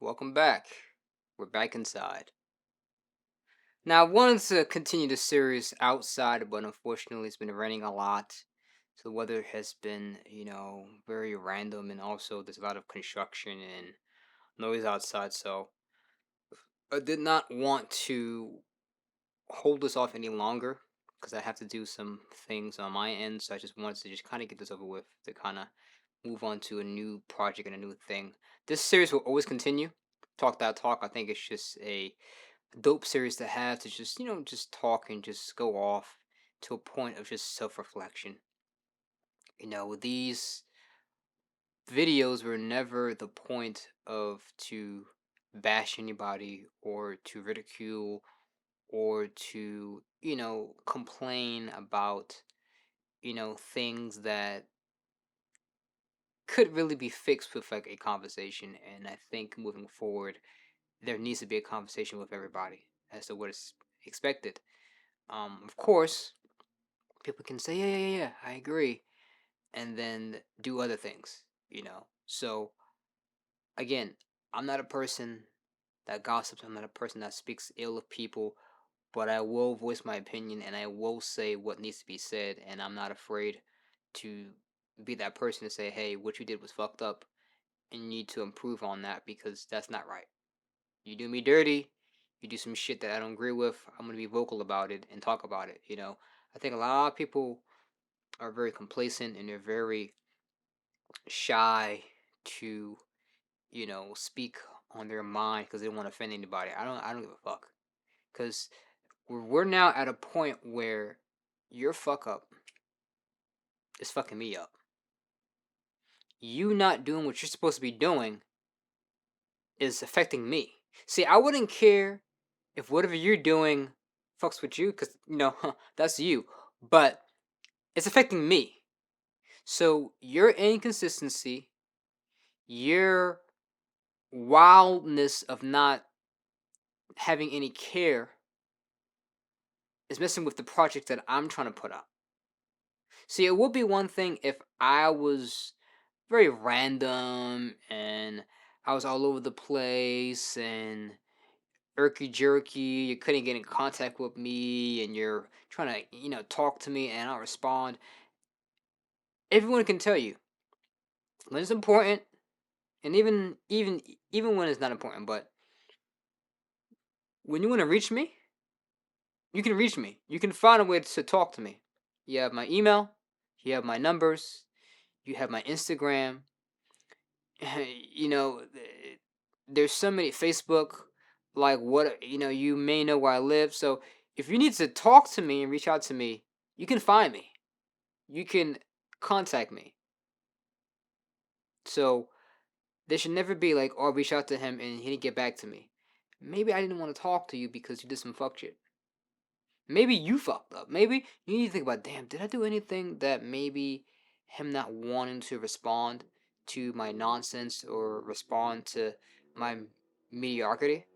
Welcome back. We're back inside. Now, I wanted to continue the series outside, but unfortunately, it's been raining a lot. So the weather has been, very random, and also there's a lot of construction and noise outside. So I did not want to hold this off any longer because I have to do some things on my end. So I just wanted to just kind of get this over with to kind of move on to a new project and a new thing. This series will always continue. Talk that talk. I think it's just a dope series to have to just just talk and just go off to a point of just self-reflection. These videos were never the point of to bash anybody or to ridicule or to complain about things that could really be fixed with like a conversation. And I think moving forward there needs to be a conversation with everybody as to what is expected. Of course, people can say, yeah, I agree, and then do other things. So, again, I'm not a person that gossips, I'm not a person that speaks ill of people, but I will voice my opinion and I will say what needs to be said, and I'm not afraid to be that person to say, hey, what you did was fucked up, and you need to improve on that because that's not right. You do me dirty, you do some shit that I don't agree with, I'm gonna be vocal about it and talk about it. I think a lot of people are very complacent and they're very shy to, speak on their mind because they don't want to offend anybody. I don't give a fuck. Because we're now at a point where your fuck up is fucking me up. You not doing what you're supposed to be doing is affecting me. See, I wouldn't care if whatever you're doing fucks with you, because that's you. But it's affecting me. So your inconsistency, your wildness of not having any care is messing with the project that I'm trying to put out. See, it would be one thing if I was very random and I was all over the place and irky jerky, you couldn't get in contact with me and you're trying to, talk to me and I don't respond. Everyone can tell you when it's important and even when it's not important, but when you want to reach me, you can reach me. You can find a way to talk to me. You have my email, you have my numbers, you have my Instagram. you know, there's so many Facebook. Like what you may know where I live. So if you need to talk to me and reach out to me, you can find me. You can contact me. So there should never be like, oh, I reached out to him and he didn't get back to me. Maybe I didn't want to talk to you because you did some fuck shit. Maybe you fucked up. Maybe you need to think about, damn, did I do anything that maybe him not wanting to respond to my nonsense or respond to my mediocrity?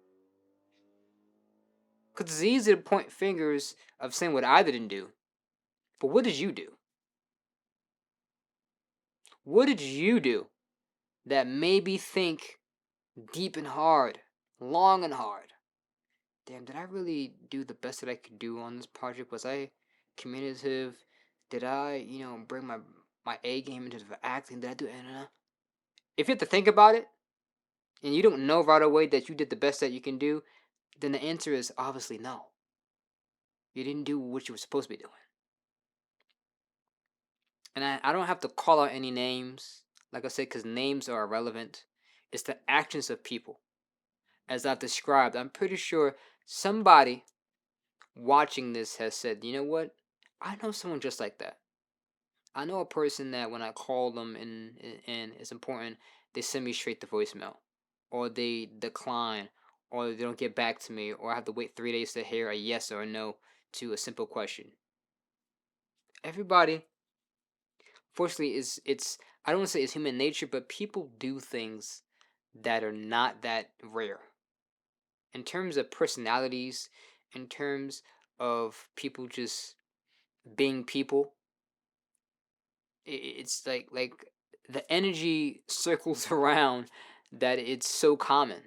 Because it's easy to point fingers of saying what I didn't do. But what did you do? What did you do that made me think deep and hard, long and hard? Damn, did I really do the best that I could do on this project? Was I communicative? Did I, bring my A game into the acting? Did I do it? If you have to think about it, and you don't know right away that you did the best that you can do, then the answer is obviously no. You didn't do what you were supposed to be doing. And I don't have to call out any names, like I said, because names are irrelevant. It's the actions of people. As I've described, I'm pretty sure somebody watching this has said, you know what? I know someone just like that. I know a person that when I call them and it's important, they send me straight to voicemail, or they decline, or they don't get back to me, or I have to wait 3 days to hear a yes or a no to a simple question. Everybody, fortunately, is it's I don't want to say it's human nature, but people do things that are not that rare. In terms of personalities, in terms of people just being people, it's like the energy circles around that it's so common.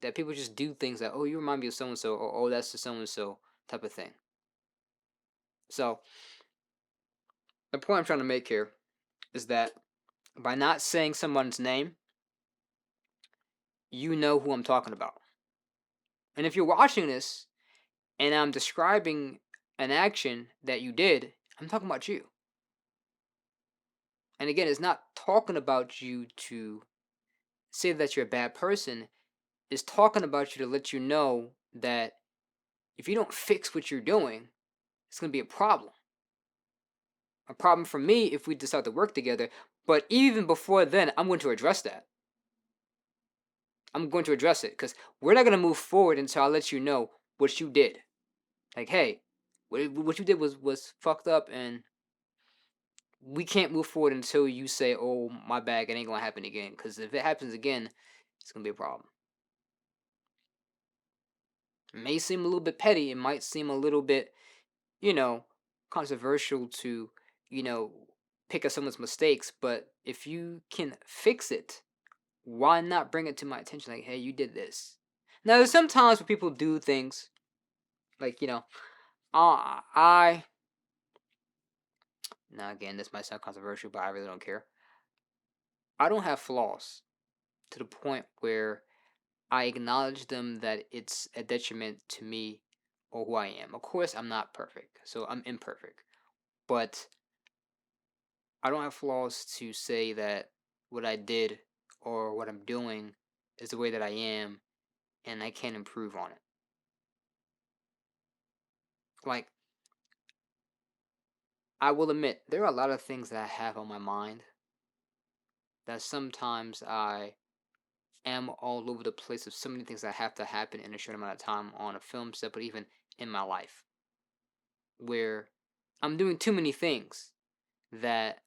that people just do things that, oh, you remind me of so and so, or oh, that's the so and so type of thing. So the point I'm trying to make here is that by not saying someone's name, you know who I'm talking about. And if you're watching this and I'm describing an action that you did, I'm talking about you. And again, it's not talking about you to say that you're a bad person. It's talking about you to let you know that if you don't fix what you're doing, it's going to be a problem. A problem for me if we decide to work together. But even before then, I'm going to address that. I'm going to address it because we're not going to move forward until I let you know what you did. Like, hey, what you did was fucked up, and we can't move forward until you say, oh, my bad, it ain't going to happen again. Because if it happens again, it's going to be a problem. It may seem a little bit petty. It might seem a little bit, you know, controversial to, you know, pick up someone's mistakes. But if you can fix it, why not bring it to my attention? Like, hey, you did this. Now, there's some times when people do things like, I now again, this might sound controversial, but I really don't care. I don't have flaws to the point where I acknowledge them that it's a detriment to me or who I am. Of course, I'm not perfect, so I'm imperfect. But I don't have flaws to say that what I did or what I'm doing is the way that I am and I can't improve on it. Like, I will admit, there are a lot of things that I have on my mind that sometimes I am all over the place of so many things that have to happen in a short amount of time on a film set, but even in my life, where I'm doing too many things that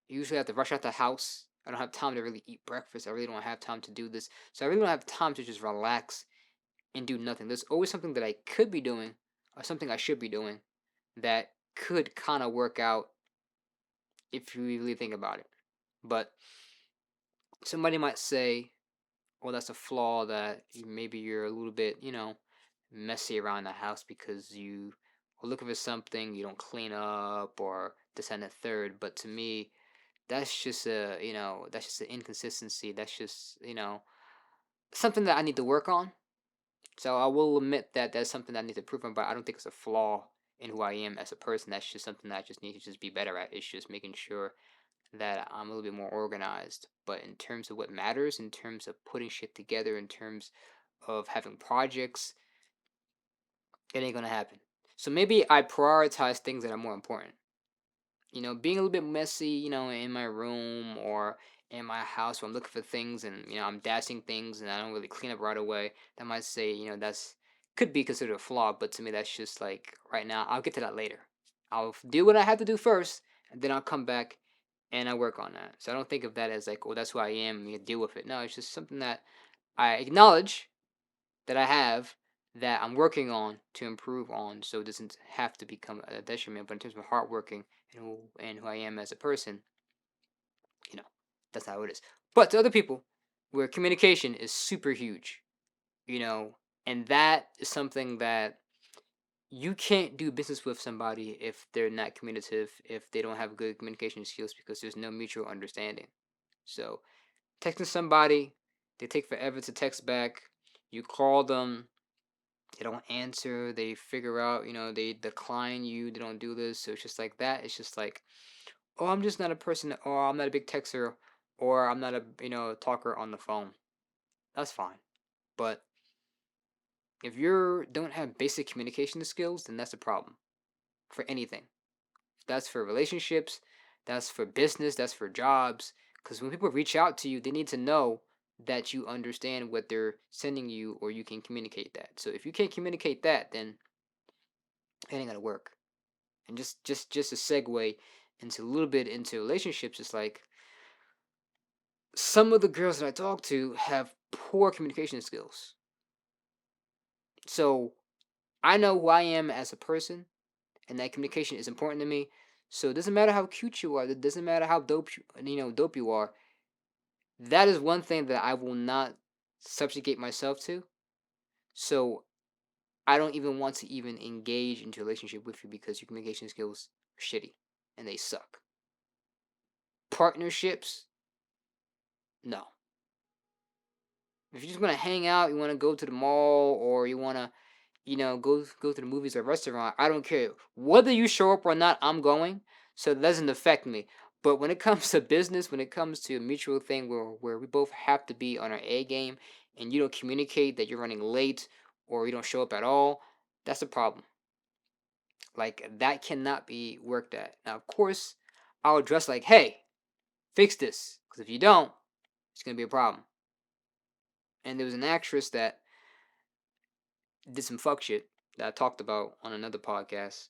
usually I have to rush out the house. I don't have time to really eat breakfast. I really don't have time to do this. So I really don't have time to just relax and do nothing. There's always something that I could be doing or something I should be doing that could kind of work out if you really think about it. But somebody might say, well, that's a flaw that maybe you're a little bit, messy around the house because you are looking for something, you don't clean up or this and the third. But to me, that's just an inconsistency. That's just, something that I need to work on. So I will admit that that's something that I need to improve on, but I don't think it's a flaw in who I am as a person. That's just something that I just need to just be better at. It's just making sure that I'm a little bit more organized. But in terms of what matters, in terms of putting shit together, in terms of having projects, it ain't gonna happen. So maybe I prioritize things that are more important. Being a little bit messy, in my room or in my house where I'm looking for things and, I'm dashing things and I don't really clean up right away. That might say, that's could be considered a flaw, but to me, that's just like right now, I'll get to that later. I'll do what I have to do first and then I'll come back and I work on that. So I don't think of that as like, oh, that's who I am and you deal with it. No, it's just something that I acknowledge that I have that I'm working on to improve on, so it doesn't have to become a detriment. But in terms of hardworking and who I am as a person, you know, that's how it is. But to other people, where communication is super huge, you know, and that is something that you can't do business with somebody if they're not communicative, if they don't have good communication skills, because there's no mutual understanding. So texting somebody, they take forever to text back. You call them, they don't answer, they figure out, they decline you, they don't do this. So it's just like that. It's just like, oh, I'm just not a person, or I'm not a big texter, or I'm not a, talker on the phone. That's fine. But if you don't have basic communication skills, then that's a problem for anything. That's for relationships, that's for business, that's for jobs. Because when people reach out to you, they need to know that you understand what they're sending you or you can communicate that. So if you can't communicate that, then it ain't gonna work. And just a segue into a little bit into relationships, it's like some of the girls that I talk to have poor communication skills. So I know who I am as a person, and that communication is important to me. So it doesn't matter how cute you are. It doesn't matter how dope you are. That is one thing that I will not subjugate myself to. So I don't even want to even engage into a relationship with you because your communication skills are shitty and they suck. Partnerships, no. If you're just gonna hang out, you want to go to the mall, or you want to, go to the movies or restaurant. I don't care whether you show up or not. I'm going, so it doesn't affect me. But when it comes to business, when it comes to a mutual thing where we both have to be on our A game, and you don't communicate that you're running late or you don't show up at all, that's a problem. Like that cannot be worked at. Now, of course, I'll address like, hey, fix this, because if you don't, it's gonna be a problem. And there was an actress that did some fuck shit that I talked about on another podcast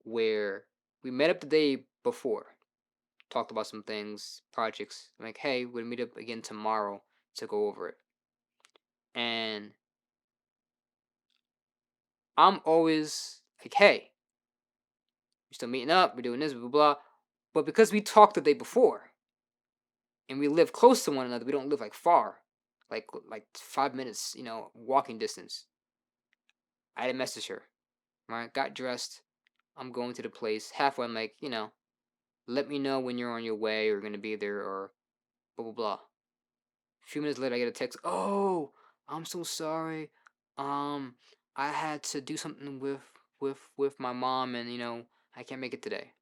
where we met up the day before, talked about some things, projects. I'm like, hey, we'll meet up again tomorrow to go over it. And I'm always like, hey, we're still meeting up, we're doing this, blah, blah, blah. But because we talked the day before and we live close to one another, we don't live like far, like 5 minutes, walking distance. I didn't message her. Right? Got dressed. I'm going to the place. Halfway, I'm like, let me know when you're on your way or gonna be there or blah blah blah. A few minutes later, I get a text. Oh, I'm so sorry. Um, I had to do something with my mom, and I can't make it today.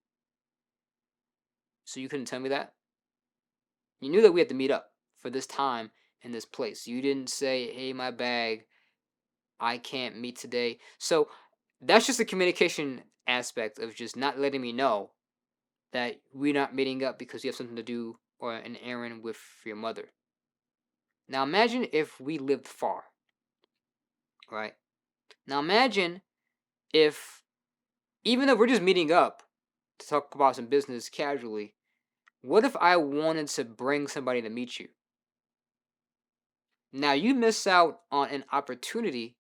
So you couldn't tell me that. You knew that we had to meet up for this time in this place. You didn't say, "Hey, my bag, I can't meet today." So that's just the communication aspect of just not letting me know that we're not meeting up because you have something to do or an errand with your mother. Now imagine if we lived far, right? Now imagine if, even though we're just meeting up to talk about some business casually, what if I wanted to bring somebody to meet you? Now you miss out on an opportunity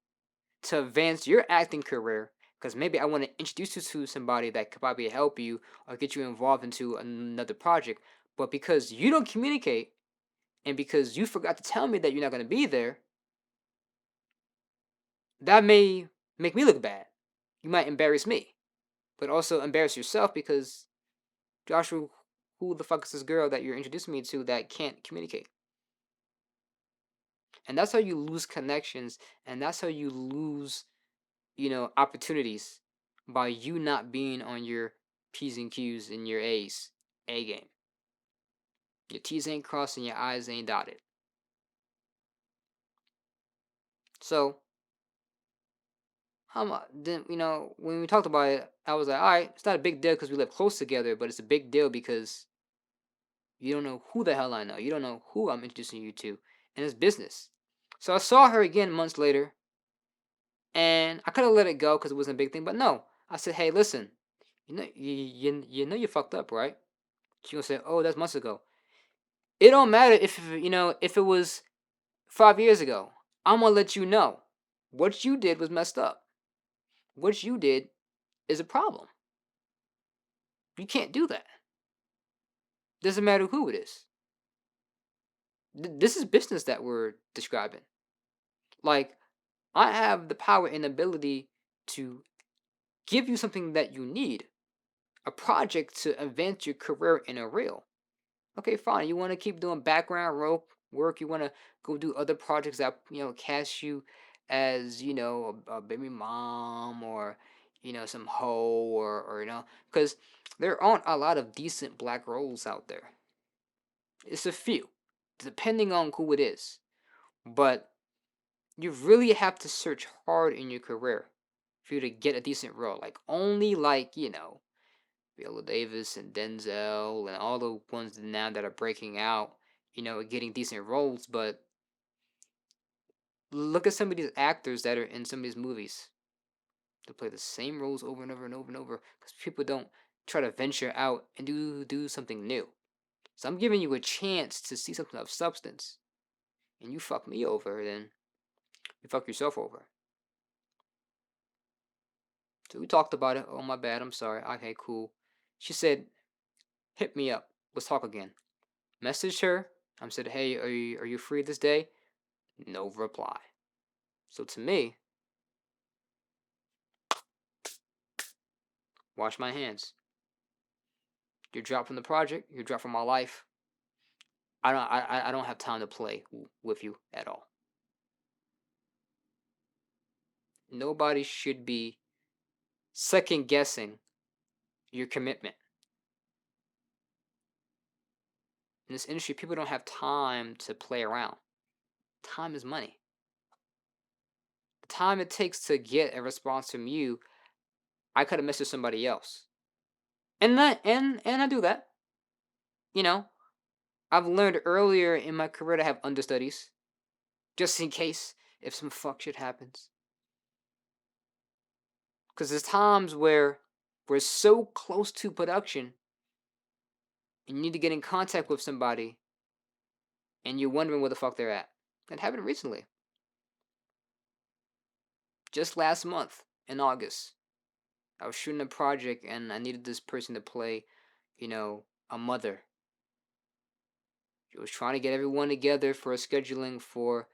to advance your acting career because maybe I want to introduce you to somebody that could probably help you or get you involved into another project. But because you don't communicate and because you forgot to tell me that you're not going to be there, that may make me look bad. You might embarrass me, but also embarrass yourself because Joshua, who the fuck is this girl that you're introducing me to that can't communicate? And that's how you lose connections, and that's how you lose, opportunities by you not being on your P's and Q's and your A game. Your T's ain't crossed and your I's ain't dotted. So, then when we talked about it, I was like, all right, it's not a big deal because we live close together, but it's a big deal because you don't know who the hell I know. You don't know who I'm introducing you to, and it's business. So I saw her again months later, and I could have let it go because it wasn't a big thing. But no, I said, hey, listen, you fucked up, right? She gonna say, oh, that's months ago. It don't matter if it was 5 years ago. I'm gonna let you know what you did was messed up. What you did is a problem. You can't do that. Doesn't matter who it is. This is business that we're describing. Like, I have the power and ability to give you something that you need, a project to advance your career in a reel. Okay, fine. You want to keep doing background work. You want to go do other projects that cast you as a baby mom or some hoe or because there aren't a lot of decent black roles out there. It's a few, depending on who it is. But you really have to search hard in your career for you to get a decent role. Like only Viola Davis and Denzel and all the ones now that are breaking out, getting decent roles. But look at some of these actors that are in some of these movies. They play the same roles over and over and over and over because people don't try to venture out and do something new. So I'm giving you a chance to see something of substance, and you fuck me over, then you fuck yourself over. So we talked about it. Oh, my bad. I'm sorry. Okay, cool. She said, hit me up. Let's talk again. Messaged her. I said, hey, are you free this day? No reply. So to me, Wash my hands. You're dropped from the project. You're dropped from my life. I don't have time to play with you at all. Nobody should be second guessing your commitment. In this industry, people don't have time to play around. Time is money. The time it takes to get a response from you, I could have messaged somebody else. And I do that. You know, I've learned earlier in my career to have understudies, just in case if some fuck shit happens. Because there's times where we're so close to production, and you need to get in contact with somebody, and you're wondering where the fuck they're at. That happened recently. Just last month in August, I was shooting a project, and I needed this person to play, a mother. She was trying to get everyone together for a scheduling for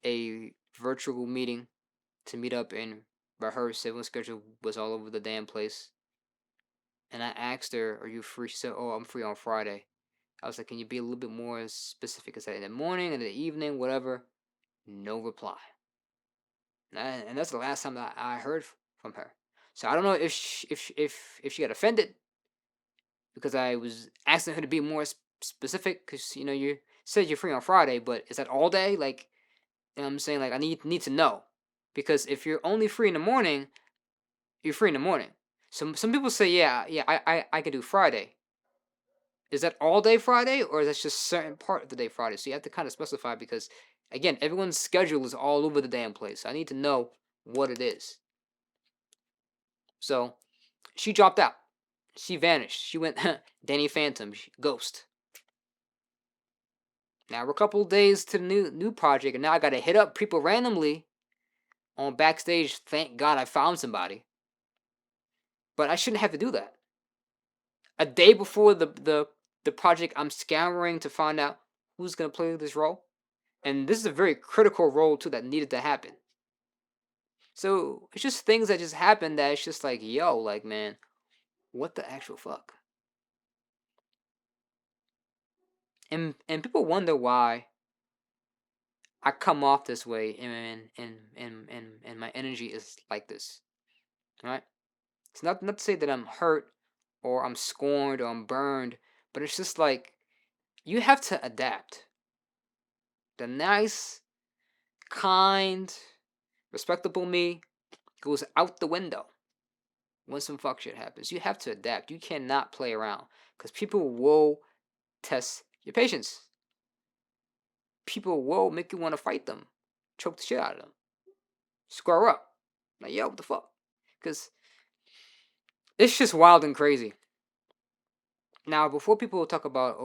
a virtual meeting to meet up and rehearse. Everyone's schedule was all over the damn place. And I asked her, "Are you free?" She said, "Oh, I'm free on Friday." I was like, "Can you be a little bit more specific? Is that in the morning, in the evening, whatever?" No reply. And that's the last time that I heard from her. So I don't know if she got offended because I was asking her to be more specific. Because you said you're free on Friday, but is that all day? Like, I'm saying, like, I need to know, because if you're only free in the morning, you're free in the morning. Some people say, yeah, I could do Friday. Is that all day Friday, or is that just certain part of the day Friday? So you have to kind of specify, because again, everyone's schedule is all over the damn place. I need to know what it is. So she dropped out. She vanished. She went Danny Phantom, ghost. Now we're a couple of days to the new project, and now I gotta hit up people randomly on backstage. Thank God I found somebody. But I shouldn't have to do that. A day before the project, I'm scouring to find out who's gonna play this role. And this is a very critical role too that needed to happen. So it's just things that just happen that it's just like, yo, like, man, what the actual fuck? And people wonder why I come off this way, and my energy is like this. Right? It's not to say that I'm hurt or I'm scorned or I'm burned, but it's just like you have to adapt. The nice, kind, respectable me goes out the window when some fuck shit happens. You have to adapt. You cannot play around, because people will test your patience. People will make you want to fight them, choke the shit out of them, square up. Like, yo, what the fuck? Because it's just wild and crazy. Now, before people talk about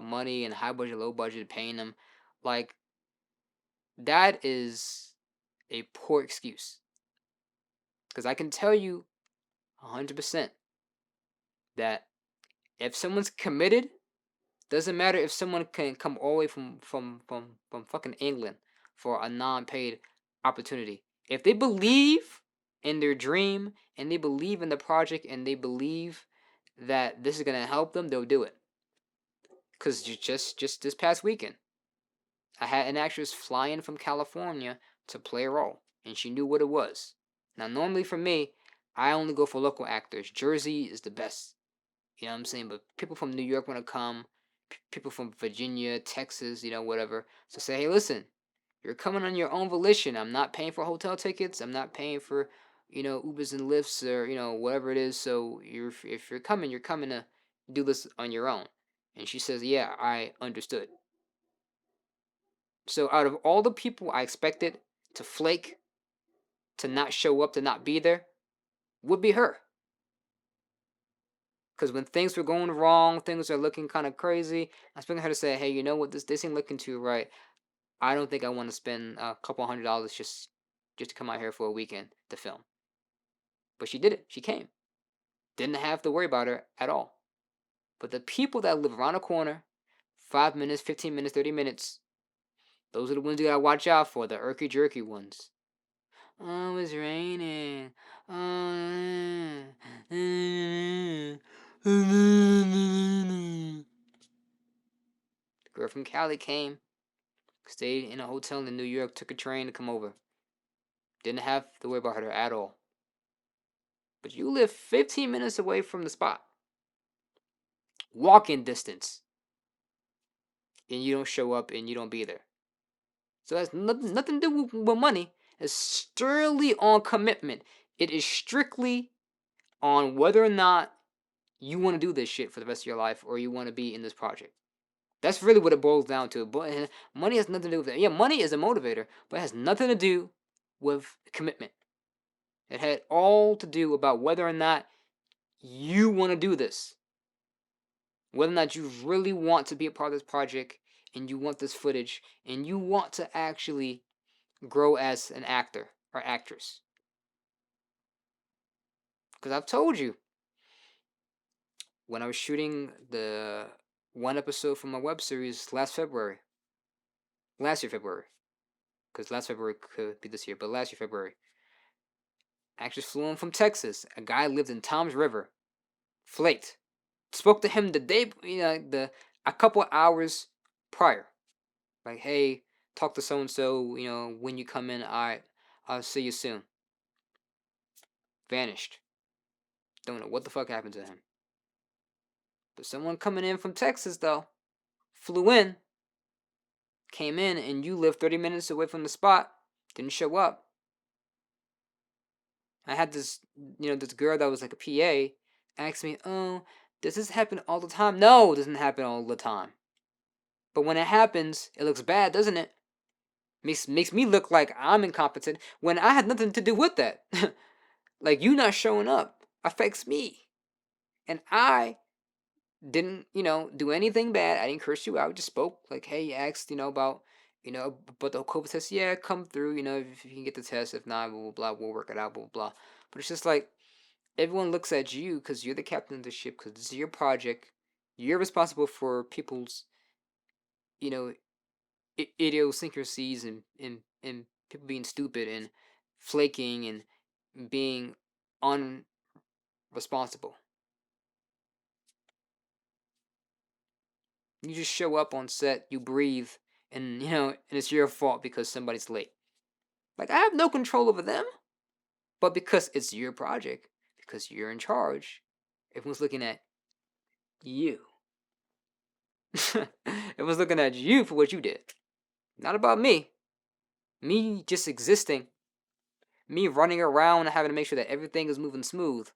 money and high budget, low budget, paying them, like, that is a poor excuse. Because I can tell you 100% that if someone's committed, doesn't matter if someone can come all the way from fucking England for a non-paid opportunity. If they believe in their dream and they believe in the project and they believe that this is gonna help them, they'll do it. Cause just this past weekend, I had an actress fly in from California to play a role, and she knew what it was. Now, normally for me, I only go for local actors. Jersey is the best. You know what I'm saying? But people from New York want to come, people from Virginia, Texas, whatever. So say, hey, listen, you're coming on your own volition. I'm not paying for hotel tickets. I'm not paying for, Ubers and Lyfts, or, whatever it is. So if you're coming to do this on your own. And she says, yeah, I understood. So out of all the people I expected to flake, to not show up, to not be there, would be her. Because when things were going wrong, things are looking kind of crazy, I was expecting her to say, hey, you know what, this ain't looking too right. I don't think I want to spend a couple $100 just to come out here for a weekend to film. But she did it. She came. Didn't have to worry about her at all. But the people that live around the corner, 5 minutes, 15 minutes, 30 minutes, those are the ones you gotta watch out for, the irky jerky ones. Oh, it's raining. Oh, the girl from Cali came, stayed in a hotel in New York, took a train to come over. Didn't have to worry about her at all. But you live 15 minutes away from the spot, walking distance, and you don't show up and you don't be there. So that's nothing to do with money. It's strictly on commitment. It is strictly on whether or not you want to do this shit for the rest of your life or you want to be in this project. That's really what it boils down to. But money has nothing to do with it. Yeah, money is a motivator, but it has nothing to do with commitment. It had all to do about whether or not you want to do this. Whether or not you really want to be a part of this project and you want this footage and you want to actually grow as an actor or actress. Because I've told you, when I was shooting the one episode from my web series last year, February, because last February could be this year, but last year, February, I actually flew in from Texas. A guy lived in Tom's River, flaked. Spoke to him the day, a couple hours prior. Like, hey, talk to so and so. When you come in, I'll see you soon. Vanished. Don't know what the fuck happened to him. But someone coming in from Texas though, flew in, came in, and you live 30 minutes away from the spot, didn't show up. I had this girl that was like a PA ask me, oh, does this happen all the time? No, it doesn't happen all the time. But when it happens, it looks bad, doesn't it? Makes me look like I'm incompetent when I had nothing to do with that. Like, you not showing up affects me. And I didn't, do anything bad. I didn't curse you out. Just spoke like, hey, you asked, about the COVID test. Yeah, come through. If you can get the test. If not, blah blah blah. We'll work it out. Blah blah. But it's just like everyone looks at you because you're the captain of the ship. Because this is your project. You're responsible for people's, you know, idiosyncrasies and people being stupid and flaking and being unresponsible. You just show up on set, you breathe, and it's your fault because somebody's late. Like, I have no control over them, but because it's your project, because you're in charge, everyone's looking at you. Everyone's looking at you for what you did. Not about me. Me just existing. Me running around and having to make sure that everything is moving smooth.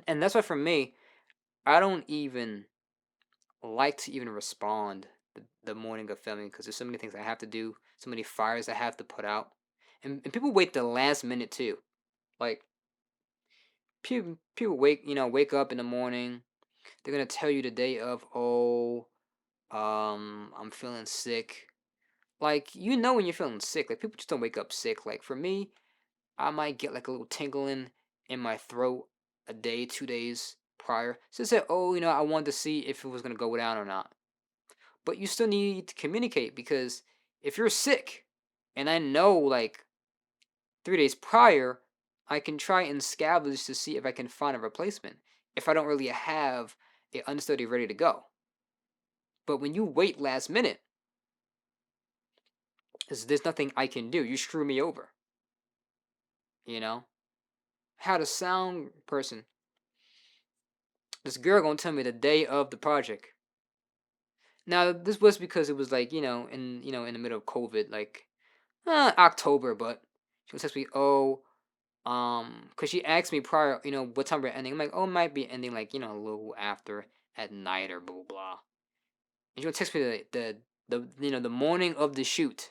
And that's why for me, I don't even like to even respond the morning of filming because there's so many things I have to do, so many fires I have to put out, and people wait the last minute too. Like, people wake up in the morning, they're gonna tell you the day of, oh, I'm feeling sick. Like, when you're feeling sick. Like, people just don't wake up sick. Like, for me, I might get like a little tingling in my throat a day, 2 days prior. So I said, oh, I wanted to see if it was gonna go down or not. But you still need to communicate because if you're sick, and I know like 3 days prior, I can try and scavenge to see if I can find a replacement if I don't really have a understudy ready to go. But when you wait last minute, there's nothing I can do. You screw me over. Had a sound person. This girl gonna tell me the day of the project. Now this was because it was like in the middle of COVID, like October, but she was text me, oh, because she asked me prior, what time we're ending. I'm like, oh, it might be ending like a little after at night or blah blah blah. And she would text me the morning of the shoot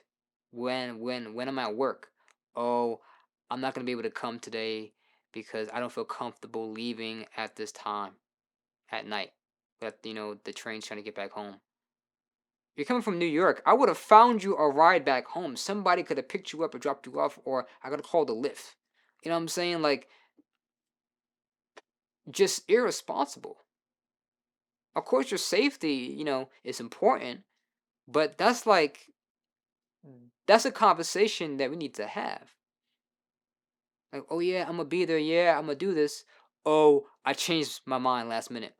when I'm at work. Oh, I'm not gonna be able to come today because I don't feel comfortable leaving at this time at night. That the train's trying to get back home. You're coming from New York. I would have found you a ride back home. Somebody could have picked you up or dropped you off, or I could have called a Lyft. You know what I'm saying? Like, just irresponsible. Of course, your safety, is important, but that's a conversation that we need to have. Like, oh yeah, I'm gonna be there. Yeah, I'm gonna do this. Oh, I changed my mind last minute.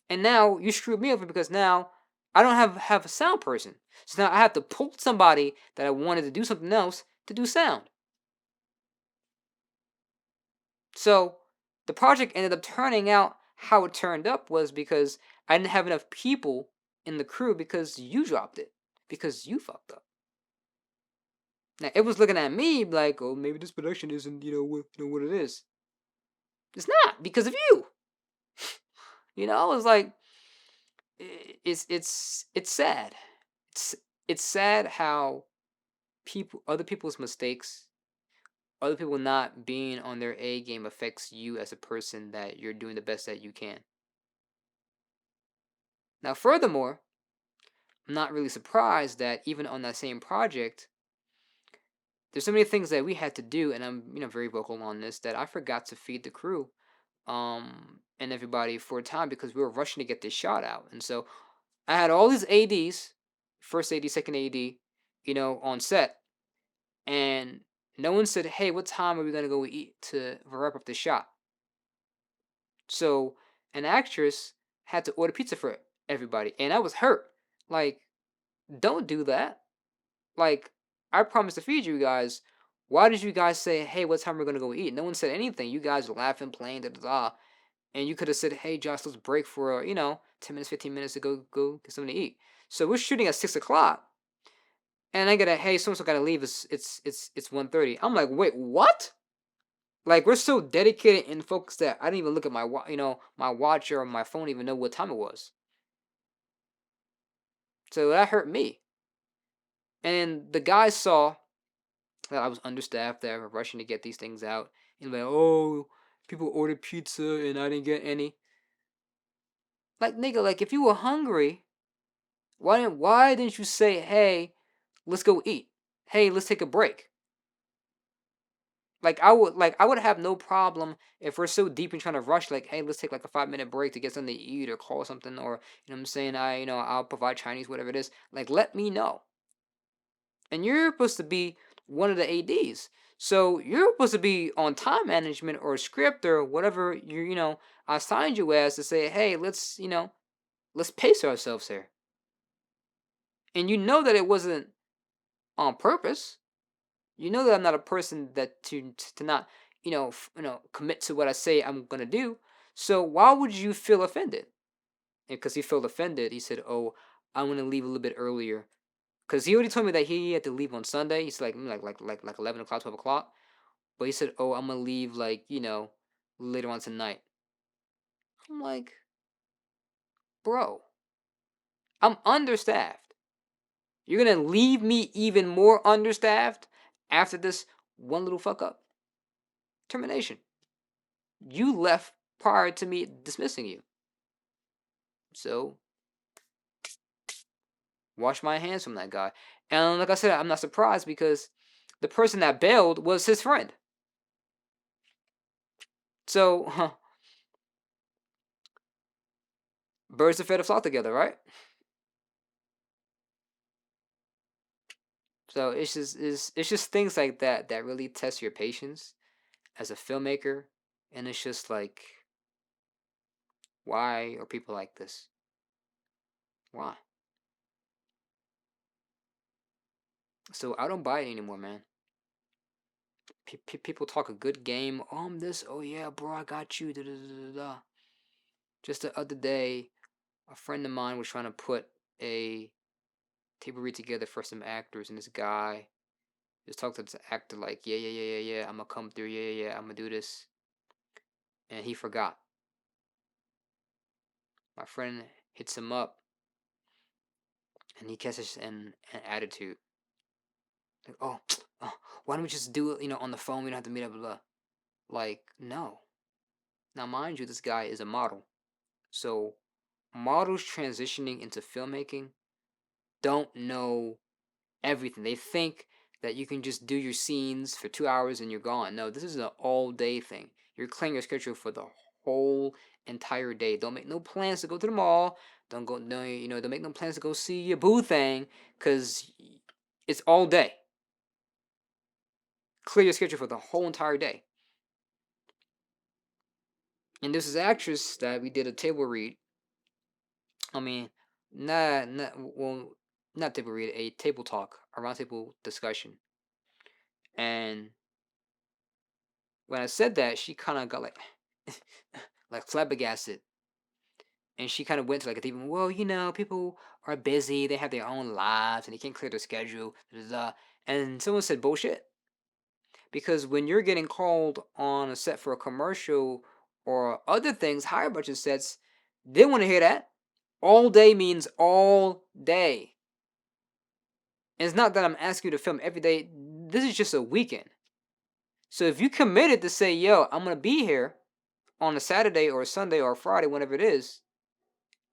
And now you screwed me over because now I don't have a sound person. So now I have to pull somebody that I wanted to do something else to do sound. So the project ended up turning out how it turned up was because I didn't have enough people in the crew because you dropped it. Because you fucked up. Now it was looking at me like, oh, maybe this production isn't, what it is. It's not because of you. It's like it's sad. It's it's sad how other people's mistakes, other people not being on their A game affects you as a person that you're doing the best that you can. Now, furthermore, I'm not really surprised that even on that same project, there's so many things that we had to do, and I'm very vocal on this that I forgot to feed the crew, and everybody for a time because we were rushing to get this shot out, and so I had all these ads, first ad, second ad, on set, and no one said, "Hey, what time are we gonna go eat to wrap up the shot?" So an actress had to order pizza for everybody, and I was hurt. Like, don't do that. Like, I promised to feed you guys. Why did you guys say, "Hey, what time we're gonna go eat"? No one said anything. You guys were laughing, playing, da da da, and you could have said, "Hey, Josh, let's break for 10 minutes, 15 minutes to go get something to eat." So we're shooting at 6 o'clock, and I get a, "Hey, someone's gotta leave. It's 1:30." I'm like, wait, what? Like, we're so dedicated and focused that I didn't even look at my watch or my phone, even know what time it was. So that hurt me. And the guys saw that I was understaffed, that I was rushing to get these things out, and like, oh, people ordered pizza and I didn't get any. Like, nigga, like if you were hungry, why didn't you say, "Hey, let's go eat. Hey, let's take a break." Like I would have no problem if we're so deep in trying to rush, like, "Hey, let's take like a 5 minute break to get something to eat or call something," or what I'm saying, I'll provide Chinese, whatever it is. Like, let me know. And you're supposed to be one of the ads, so you're supposed to be on time management or script or whatever I assigned you as, to say, "Hey, let's pace ourselves here." And you know that it wasn't on purpose. You know that I'm not a person that to not commit to what I say I'm gonna do. So why would you feel offended? And because he felt offended, he said, "Oh, I'm gonna leave a little bit earlier." Because he already told me that he had to leave on Sunday. He's like, like 11 o'clock, 12 o'clock. But he said, "Oh, I'm gonna leave like later on tonight." I'm like, bro, I'm understaffed. You're gonna leave me even more understaffed after this one little fuck up? Termination. You left prior to me dismissing you. So wash my hands from that guy. And like I said, I'm not surprised because the person that bailed was his friend. So birds of feather flock together, right? So it's just things like that that really test your patience as a filmmaker, and it's just like, why are people like this? Why? So I don't buy it anymore, man. People talk a good game. Oh, I'm this. Oh yeah, bro, I got you. Da, da, da, da, da. Just the other day, a friend of mine was trying to put a table read together for some actors, and this guy just talked to the actor like, yeah, yeah, yeah, yeah, yeah, I'm gonna come through, yeah, yeah, yeah, I'm gonna do this, and he forgot. My friend hits him up, and he catches an attitude like, oh, oh, why don't we just do it, on the phone? We don't have to meet up, blah, blah. Like, no. Now, mind you, this guy is a model, so models transitioning into filmmaking don't know everything. They think that you can just do your scenes for 2 hours and you're gone. No, this is an all day thing. You're clearing your schedule for the whole entire day. Don't make no plans to go to the mall. Don't go. No, don't make no plans to go see your boo thing, cause it's all day. clear your schedule for the whole entire day. And this is actress that we did a table read. I mean, not table read, a table talk, a round table discussion. And when I said that, she kind of got like, like flabbergasted, and she kind of went to like a deep, well, people are busy, they have their own lives, and they can't clear their schedule. Da, da, da. And someone said bullshit, because when you're getting called on a set for a commercial or other things, higher budget sets, they want to hear that. All day means all day. And it's not that I'm asking you to film every day. This is just a weekend. So if you committed to say, yo, I'm going to be here on a Saturday or a Sunday or a Friday, whenever it is,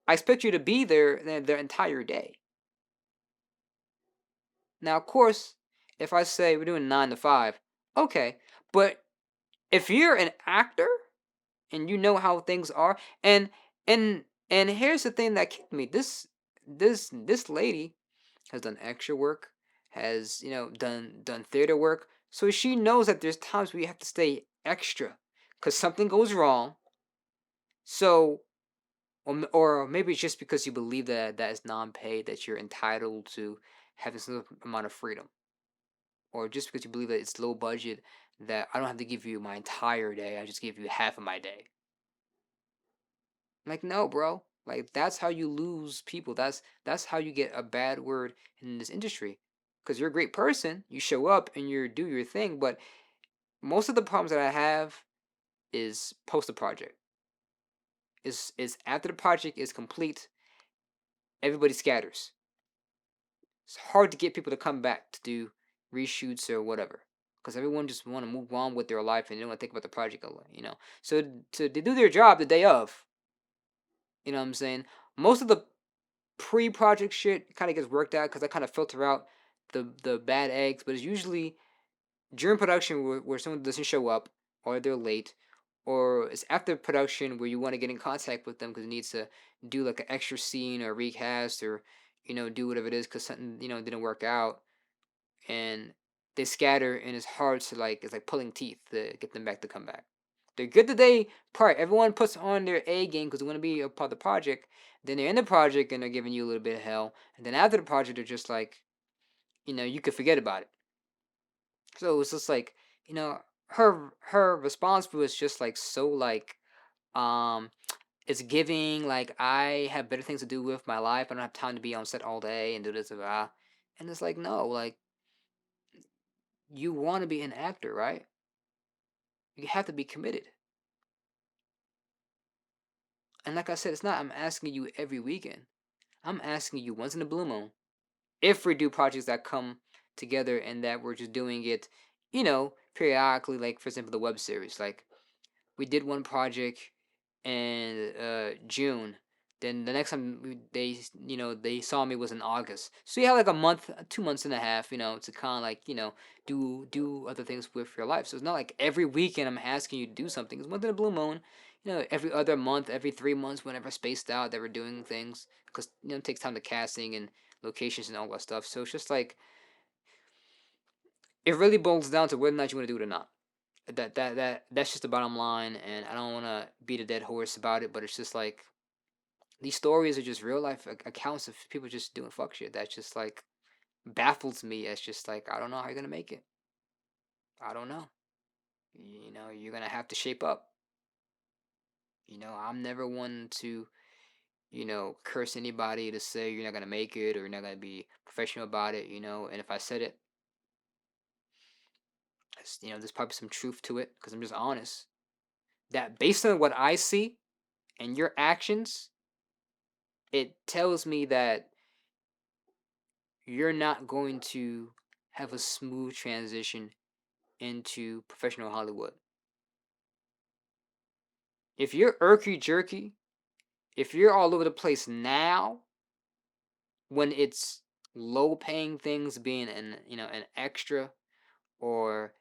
I expect you to be there the entire day. Now, of course, if I say we're doing 9 to 5, okay. But if you're an actor and you know how things are, and and and here's the thing that kicked me. This lady has done extra work, has done theater work, so she knows that there's times where you have to stay extra because something goes wrong. So, or maybe it's just because you believe that is non-paid, that you're entitled to having some amount of freedom, or just because you believe that it's low budget, that I don't have to give you my entire day, I just give you half of my day. Like, no, bro. Like, that's how you lose people. That's how you get a bad word in this industry. Because you're a great person, you show up and you do your thing, but most of the problems that I have is post the project. Is after the project is complete, everybody scatters. It's hard to get people to come back to do reshoots or whatever, because everyone just want to move on with their life and they don't want to think about the project a lot. So they do their job the day of. You know what I'm saying? Most of the pre-project shit kind of gets worked out because I kind of filter out the bad eggs, but it's usually during production where someone doesn't show up, or they're late, or it's after production where you want to get in contact with them because it needs to do like an extra scene or recast, or do whatever it is because something didn't work out, and they scatter, and it's hard to it's like pulling teeth to get them back to come back. They're good the day part. Everyone puts on their A game because they want to be a part of the project. Then they're in the project and they're giving you a little bit of hell. And then after the project, they're just like, you could forget about it. So it's just like, her response was just like so um it's giving like I have better things to do with my life. I don't have time to be on set all day and do this and that. And it's like, no, like, you want to be an actor, right? You have to be committed. And like I said, it's not I'm asking you every weekend. I'm asking you once in a blue moon. If we do projects that come together and that we're just doing it, periodically, like for example the web series. Like, we did one project in June. Then the next time they saw me was in August. So you have like a month, 2 months and a half, to kind of like do other things with your life. So it's not like every weekend I'm asking you to do something. It's once in a blue moon. Every other month, every 3 months, whenever spaced out that we're doing things, because it takes time to casting and locations and all that stuff. So it's just like it really boils down to whether or not you want to do it or not. That's just the bottom line, and I don't want to beat a dead horse about it, but it's just like these stories are just real life accounts of people just doing fuck shit. That just like baffles me. It's just like, I don't know how you're gonna make it. I don't know. You're gonna have to shape up. I'm never one to curse anybody to say you're not gonna make it or you're not gonna be professional about it. And if I said it, there's probably some truth to it because I'm just honest. That based on what I see and your actions, it tells me that you're not going to have a smooth transition into professional Hollywood. If you're irky jerky, if you're all over the place now, when it's low paying things being an extra, or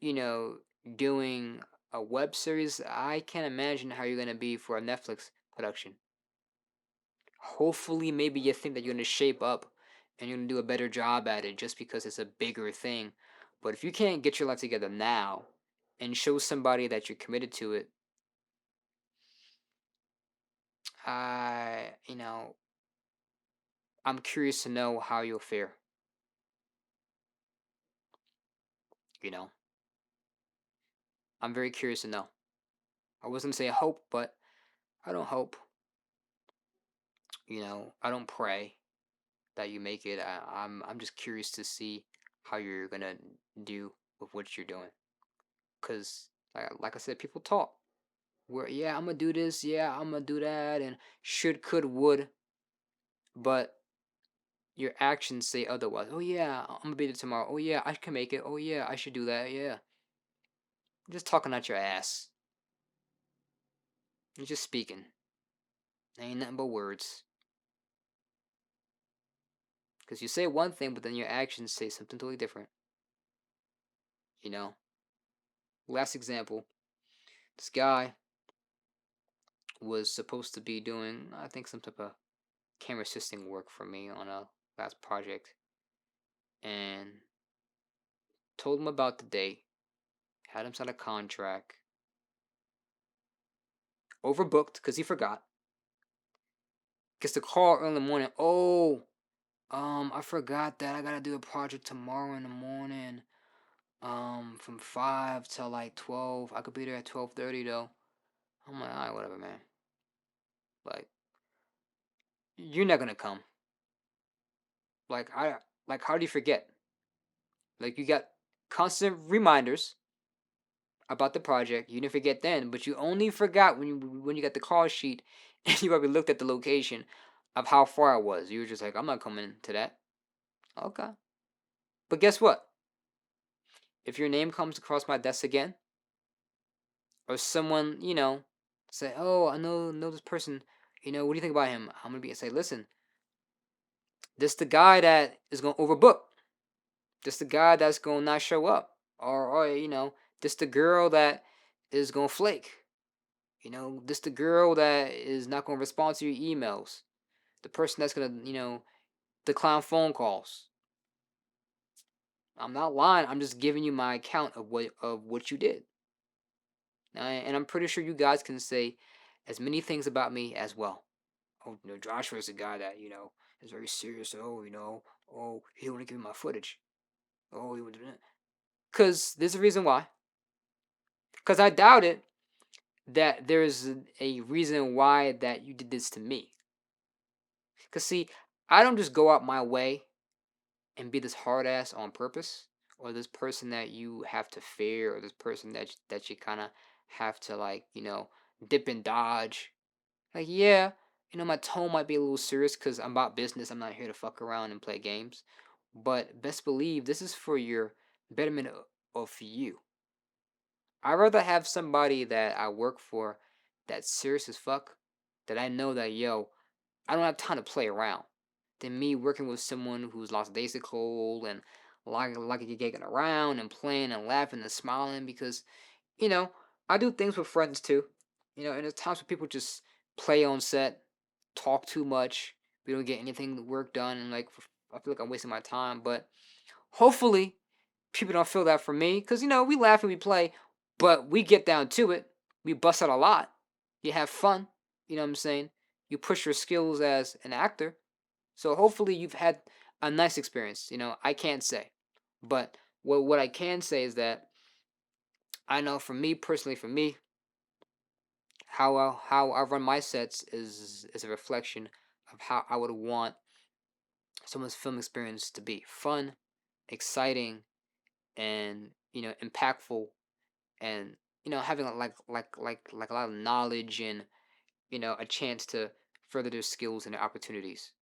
you know doing a web series, I can't imagine how you're gonna be for a Netflix production. Hopefully, maybe you think that you're gonna shape up and you're gonna do a better job at it just because it's a bigger thing. But if you can't get your life together now and show somebody that you're committed to it, you know, I'm curious to know how you'll fare. You know, I'm very curious to know. I wasn't gonna say hope, but I don't hope. I don't pray that you make it. I'm just curious to see how you're gonna do with what you're doing. Cause like I said, people talk. Where yeah, I'm gonna do this. Yeah, I'm gonna do that, and should, could, would. But your actions say otherwise. Oh yeah, I'm gonna be there tomorrow. Oh yeah, I can make it. Oh yeah, I should do that. Yeah, you're just talking out your ass. You're just speaking. Ain't nothing but words. Because you say one thing, but then your actions say something totally different. You know. Last example. This guy was supposed to be doing, I think, some type of camera assisting work for me on a last project, and told him about the date. Had him sign a contract. Overbooked because he forgot. Gets the call early in the morning. Oh, I forgot that I gotta do a project tomorrow in the morning. From 5 till like 12. I could be there at 12:30 though. I'm like, alright, whatever, man. Like, you're not gonna come. Like how do you forget? Like you got constant reminders about the project. You didn't forget then, but you only forgot when you got the call sheet and you probably looked at the location of how far it was. You were just like, I'm not coming to that. Okay. But guess what? If your name comes across my desk again, or someone, say, oh, I know this person, what do you think about him? I'm gonna be say, listen, this the guy that is gonna overbook. This the guy that's gonna not show up. Or this the girl that is gonna flake. This the girl that is not gonna respond to your emails. The person that's gonna, decline phone calls. I'm not lying. I'm just giving you my account of what you did. And I'm pretty sure you guys can say as many things about me as well. Oh, Joshua is a guy that is very serious. Oh, he don't want to give me my footage. Oh, he would do that. Cause there's a reason why. Cause I doubt it that there's a reason why that you did this to me. Cause see, I don't just go out my way and be this hard ass on purpose, or this person that you have to fear, or this person that you kind of have to dip and dodge. Like yeah, my tone might be a little serious because I'm about business. I'm not here to fuck around and play games. But best believe this is for your betterment of you. I'd rather have somebody that I work for that's serious as fuck, that I know that I don't have time to play around, than me working with someone who's lost days of cold and like gigging around and playing and laughing and smiling because you know I do things with friends too, and there's times when people just play on set, talk too much, we don't get anything work done, and I feel like I'm wasting my time. But hopefully people don't feel that from me because we laugh and we play, but we get down to it. We bust out a lot. You have fun. You know what I'm saying? You push your skills as an actor. So hopefully you've had a nice experience. I can't say, but what I can say is that I know for me personally, for me, how I run my sets is a reflection of how I would want someone's film experience to be fun, exciting, and impactful, and having like a lot of knowledge and a chance to further their skills and their opportunities.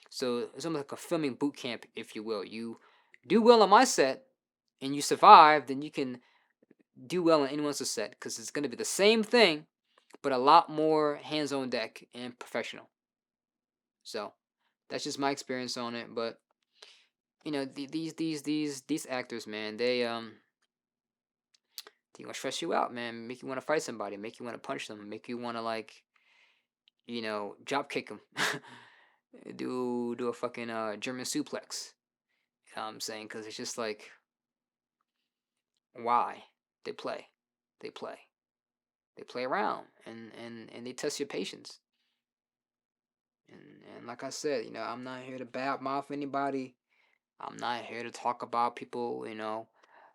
So it's almost like a filming boot camp, if you will. You do well on my set and you survive, then you can do well on anyone else's set because it's going to be the same thing, but a lot more hands-on deck and professional. So that's just my experience on it. But these actors, man, they gonna stress you out, man. Make you want to fight somebody, make you want to punch them, make you want to drop kick them, do a fucking German suplex. You know what I'm saying? Because it's just like Why? They play. They play. They play around and they test your patience. And like I said, I'm not here to bad mouth anybody. I'm not here to talk about people.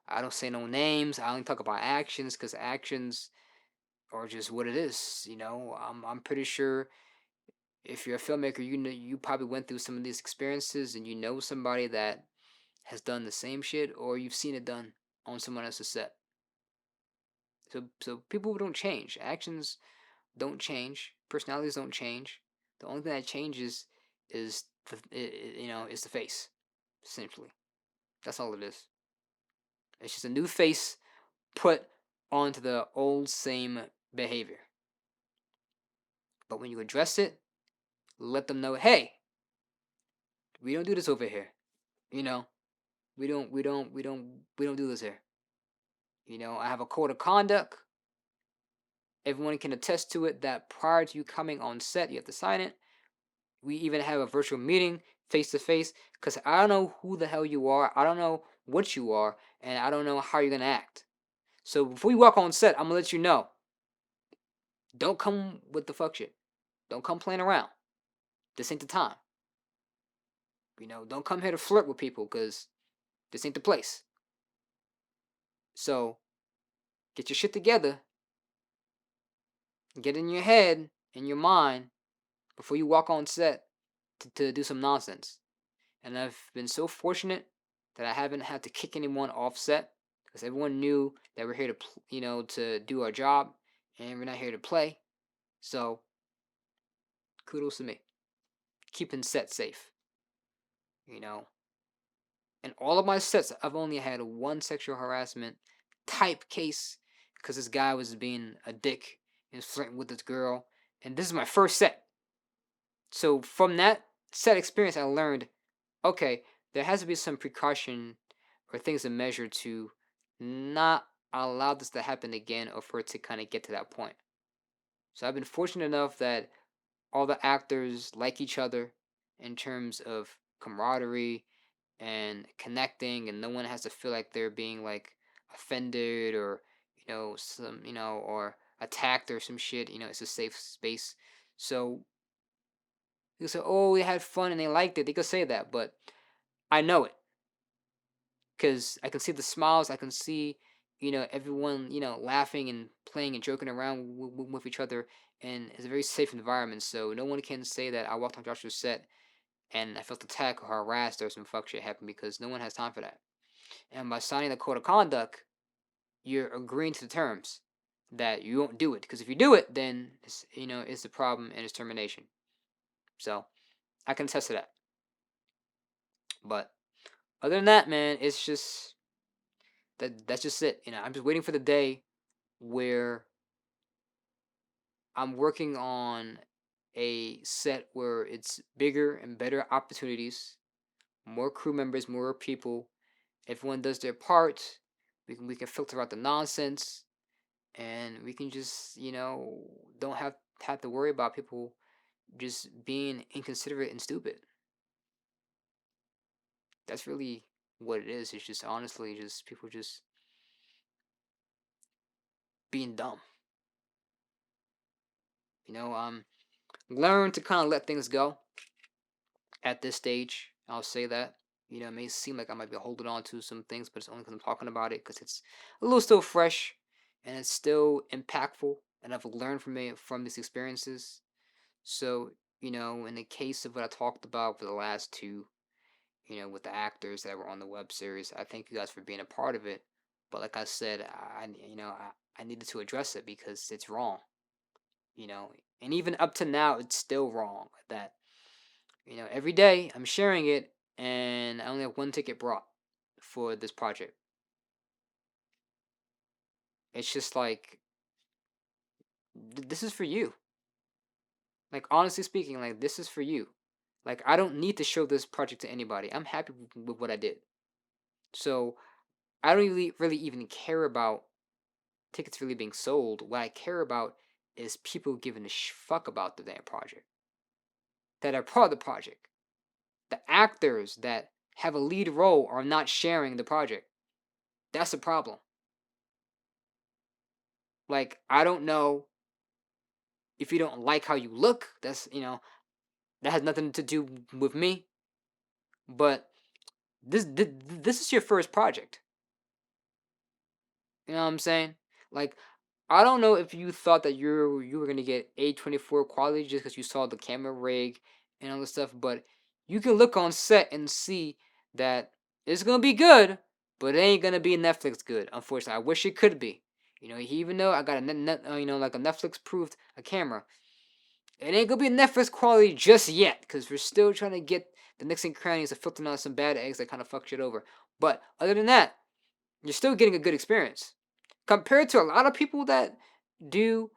I don't say no names. I only talk about actions because actions are just what it is. I'm pretty sure if you're a filmmaker, you probably went through some of these experiences and you know somebody that has done the same shit or you've seen it done on someone else's set. So people don't change. Actions don't change. Personalities don't change. The only thing that changes is is the face, essentially. That's all it is. It's just a new face put onto the old same behavior. But when you address it, let them know, hey, we don't do this over here. You know, we don't do this here. I have a code of conduct. Everyone can attest to it that prior to you coming on set, you have to sign it. We even have a virtual meeting face to face because I don't know who the hell you are. I don't know what you are, and I don't know how you're gonna act. So before you walk on set, I'm gonna let you know. Don't come with the fuck shit. Don't come playing around. This ain't the time. Don't come here to flirt with people because this ain't the place. So get your shit together. Get in your head, in your mind, before you walk on set to do some nonsense. And I've been so fortunate that I haven't had to kick anyone off set because everyone knew that we're here to do our job and we're not here to play. So kudos to me, keeping set safe. You know, in all of my sets, I've only had one sexual harassment type case because this guy was being a dick and flirting with this girl, and this is my first set. So from that set experience, I learned, okay, there has to be some precaution or things to measure to not allow this to happen again or for it to kind of get to that point. So I've been fortunate enough that all the actors like each other in terms of camaraderie and connecting, and no one has to feel like they're being like offended or or attacked or some shit. It's a safe space. So you say, "Oh, they had fun and they liked it." They could say that, but I know it because I can see the smiles. I can see, everyone, laughing and playing and joking around with each other, and it's a very safe environment. So no one can say that I walked on Joshua's set and I felt attacked or harassed or some fuck shit happened because no one has time for that. And by signing the code of conduct, you're agreeing to the terms that you won't do it. Because if you do it, then it's a problem and it's termination. So I can attest to that. But other than that, man, it's just that's just it. I'm just waiting for the day where I'm working on a set where it's bigger and better opportunities, more crew members, more people. Everyone does their part. We can filter out the nonsense, and we can just don't have to worry about people just being inconsiderate and stupid. That's really what it is. It's just honestly just people just being dumb. Learn to kind of let things go at this stage. I'll say that. It may seem like I might be holding on to some things, but it's only because I'm talking about it because it's a little still fresh and it's still impactful, and I've learned from these experiences. So, in the case of what I talked about for the last two, with the actors that were on the web series, I thank you guys for being a part of it. But like I said, I needed to address it because it's wrong. And even up to now, it's still wrong. That every day I'm sharing it, and I only have one ticket brought for this project. It's just like this is for you. Like honestly speaking, like this is for you. Like I don't need to show this project to anybody. I'm happy with what I did. So I don't really even care about tickets really being sold. What I care about is people giving a fuck about the damn project that are part of the project. The actors that have a lead role are not sharing the project. That's the problem. Like, I don't know if you don't like how you look. That's, that has nothing to do with me. But this is your first project. You know what I'm saying? Like, I don't know if you thought that you were gonna get A24 quality just because you saw the camera rig and all this stuff, but you can look on set and see that it's gonna be good, but it ain't gonna be Netflix good. Unfortunately, I wish it could be. Even though I got a like a Netflix proved a camera, it ain't gonna be Netflix quality just yet because we're still trying to get the nicks and crannies of filtering out some bad eggs that kind of fuck shit over. But other than that, you're still getting a good experience compared to a lot of people that do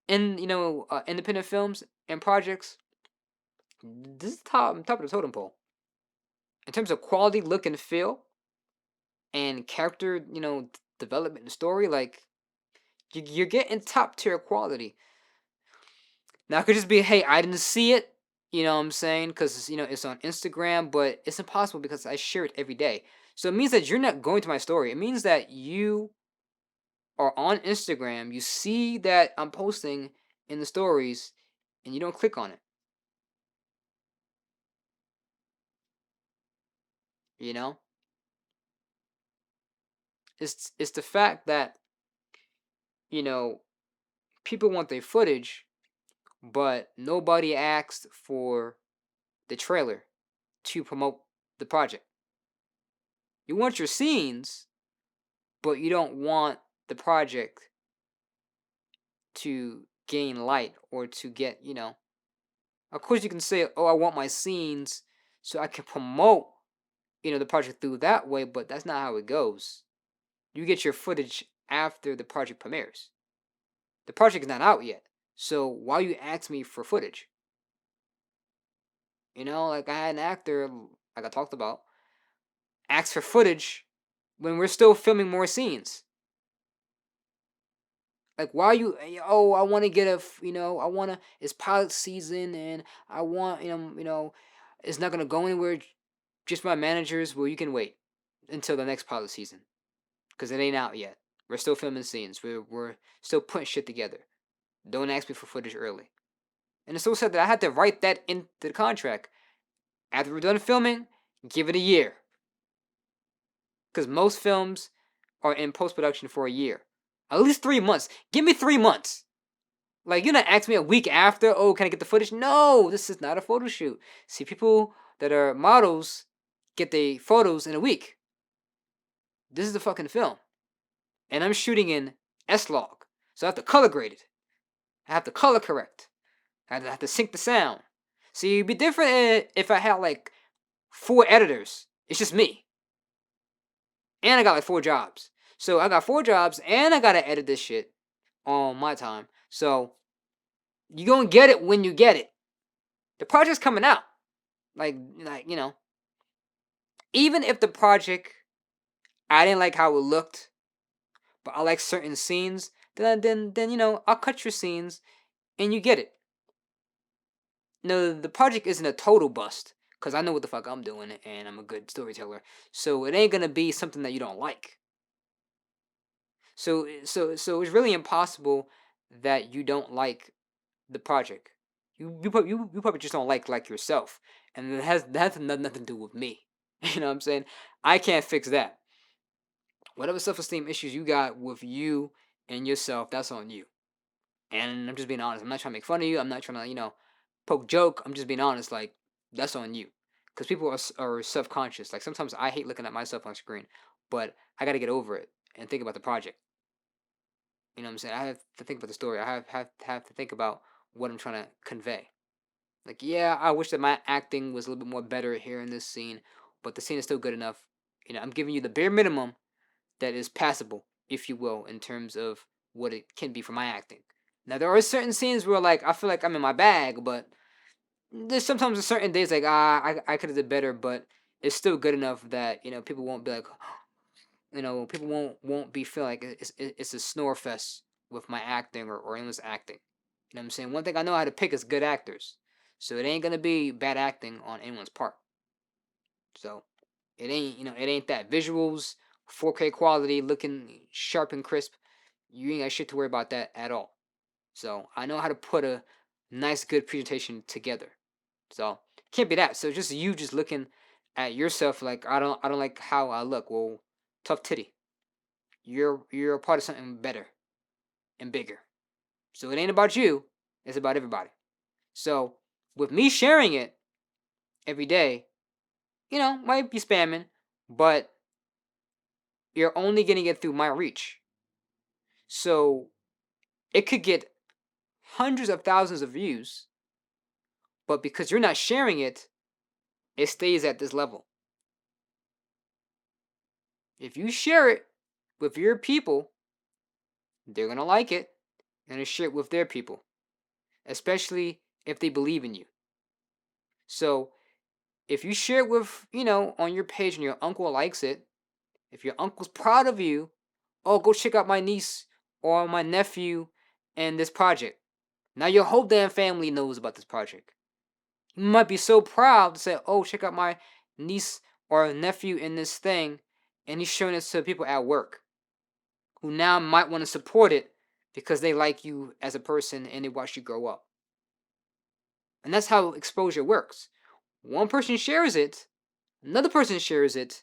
independent films and projects. This is top of the totem pole in terms of quality, look, and feel, and character. Development and story. Like, you're getting top tier quality. Now it could just be, hey, I didn't see it. You know what I'm saying? Because it's on Instagram, but it's impossible because I share it every day. So it means that you're not going to my story. It means that you are on Instagram, you see that I'm posting in the stories, and you don't click on it. You know, it's the fact that you know people want their footage, but nobody asked for the trailer to promote the project. You want your scenes, but you don't want the project to gain light or to get. Of course, you can say, "Oh, I want my scenes so I can promote the project through that way," but that's not how it goes. You get your footage after the project premieres. The project is not out yet. So why you ask me for footage? Like I had an actor, like I talked about, ask for footage when we're still filming more scenes. Like, why you? Oh, I want to get I want to. It's pilot season, and I want it's not gonna go anywhere. Just my managers. Well, you can wait until the next pilot season because it ain't out yet. We're still filming scenes. We're still putting shit together. Don't ask me for footage early. And it's so sad that I had to write that into the contract. After we're done filming, give it a year. Because most films are in post production for a year. At least 3 months. Give me 3 months. Like, you're not asking me a week after, oh, can I get the footage? No, this is not a photo shoot. See, people that are models get their photos in a week. This is the fucking film. And I'm shooting in S-Log. So I have to color grade it. I have to color correct. I have to sync the sound. See, it'd be different if I had like 4 editors. It's just me. And I got like 4 jobs. So I got 4 jobs and I gotta edit this shit on my time. So you gonna get it when you get it. The project's coming out. Like even if the project I didn't like how it looked, but I like certain scenes, then I'll cut your scenes and you get it. No, the project isn't a total bust because I know what the fuck I'm doing and I'm a good storyteller. So it ain't gonna be something that you don't like. So it's really impossible that you don't like the project. You probably just don't like yourself, and that has nothing to do with me. You know what I'm saying? I can't fix that. Whatever self-esteem issues you got with you and yourself, that's on you. And I'm just being honest. I'm not trying to make fun of you. I'm not trying to poke joke. I'm just being honest. Like, that's on you, because people are self-conscious. Like, sometimes I hate looking at myself on screen, but I got to get over it and think about the project. You know what I'm saying? I have to think about the story. I have to think about what I'm trying to convey. Like, yeah, I wish that my acting was a little bit more better here in this scene, but the scene is still good enough. I'm giving you the bare minimum that is passable, if you will, in terms of what it can be for my acting. Now, there are certain scenes where, like, I feel like I'm in my bag, but there's sometimes certain days like I could have did better, but it's still good enough that people won't be like, people won't be feeling like it's a snore fest with my acting or anyone's acting. You know what I'm saying? One thing I know how to pick is good actors, so it ain't gonna be bad acting on anyone's part. So it ain't that visuals, 4K quality, looking sharp and crisp. you ain't got shit to worry about that at all. So I know how to put a nice, good presentation together. So can't be that. So just you just looking at yourself like I don't like how I look. Well, tough titty. You're a part of something better and bigger. So it ain't about you. It's about everybody. So with me sharing it every day, might be spamming, but you're only getting it through my reach. So it could get hundreds of thousands of views, but because you're not sharing it, it stays at this level. If you share it with your people, they're going to like it and share it with their people, especially if they believe in you. So if you share it with, on your page and your uncle likes it, if your uncle's proud of you, oh, go check out my niece or my nephew and this project. Now your whole damn family knows about this project. You might be so proud to say, oh, check out my niece or nephew in this thing, and he's showing it to people at work who now might want to support it because they like you as a person and they watch you grow up. And that's how exposure works. One person shares it, another person shares it,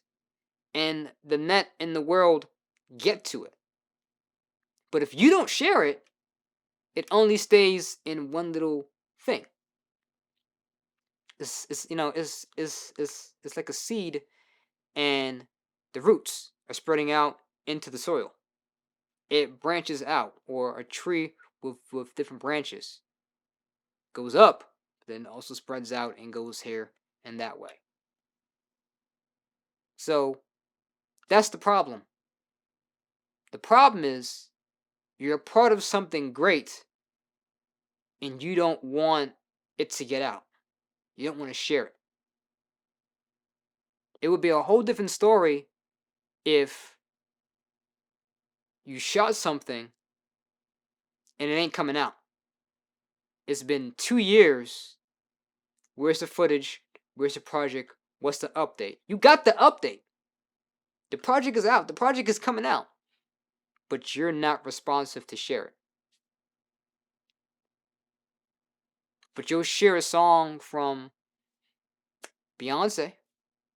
and the net and the world get to it. But if you don't share it, it only stays in one little thing. It's like a seed, and the roots are spreading out into the soil. It branches out, or a tree with different branches goes up, then also spreads out and goes here and that way. So that's the problem. The problem is you're a part of something great and you don't want it to get out. You don't want to share it. It would be a whole different story if you shot something and it ain't coming out. It's been 2 years. Where's the footage? Where's the project? What's the update? You got the update. The project is out. The project is coming out. But you're not responsive to share it. But you'll share a song from Beyonce,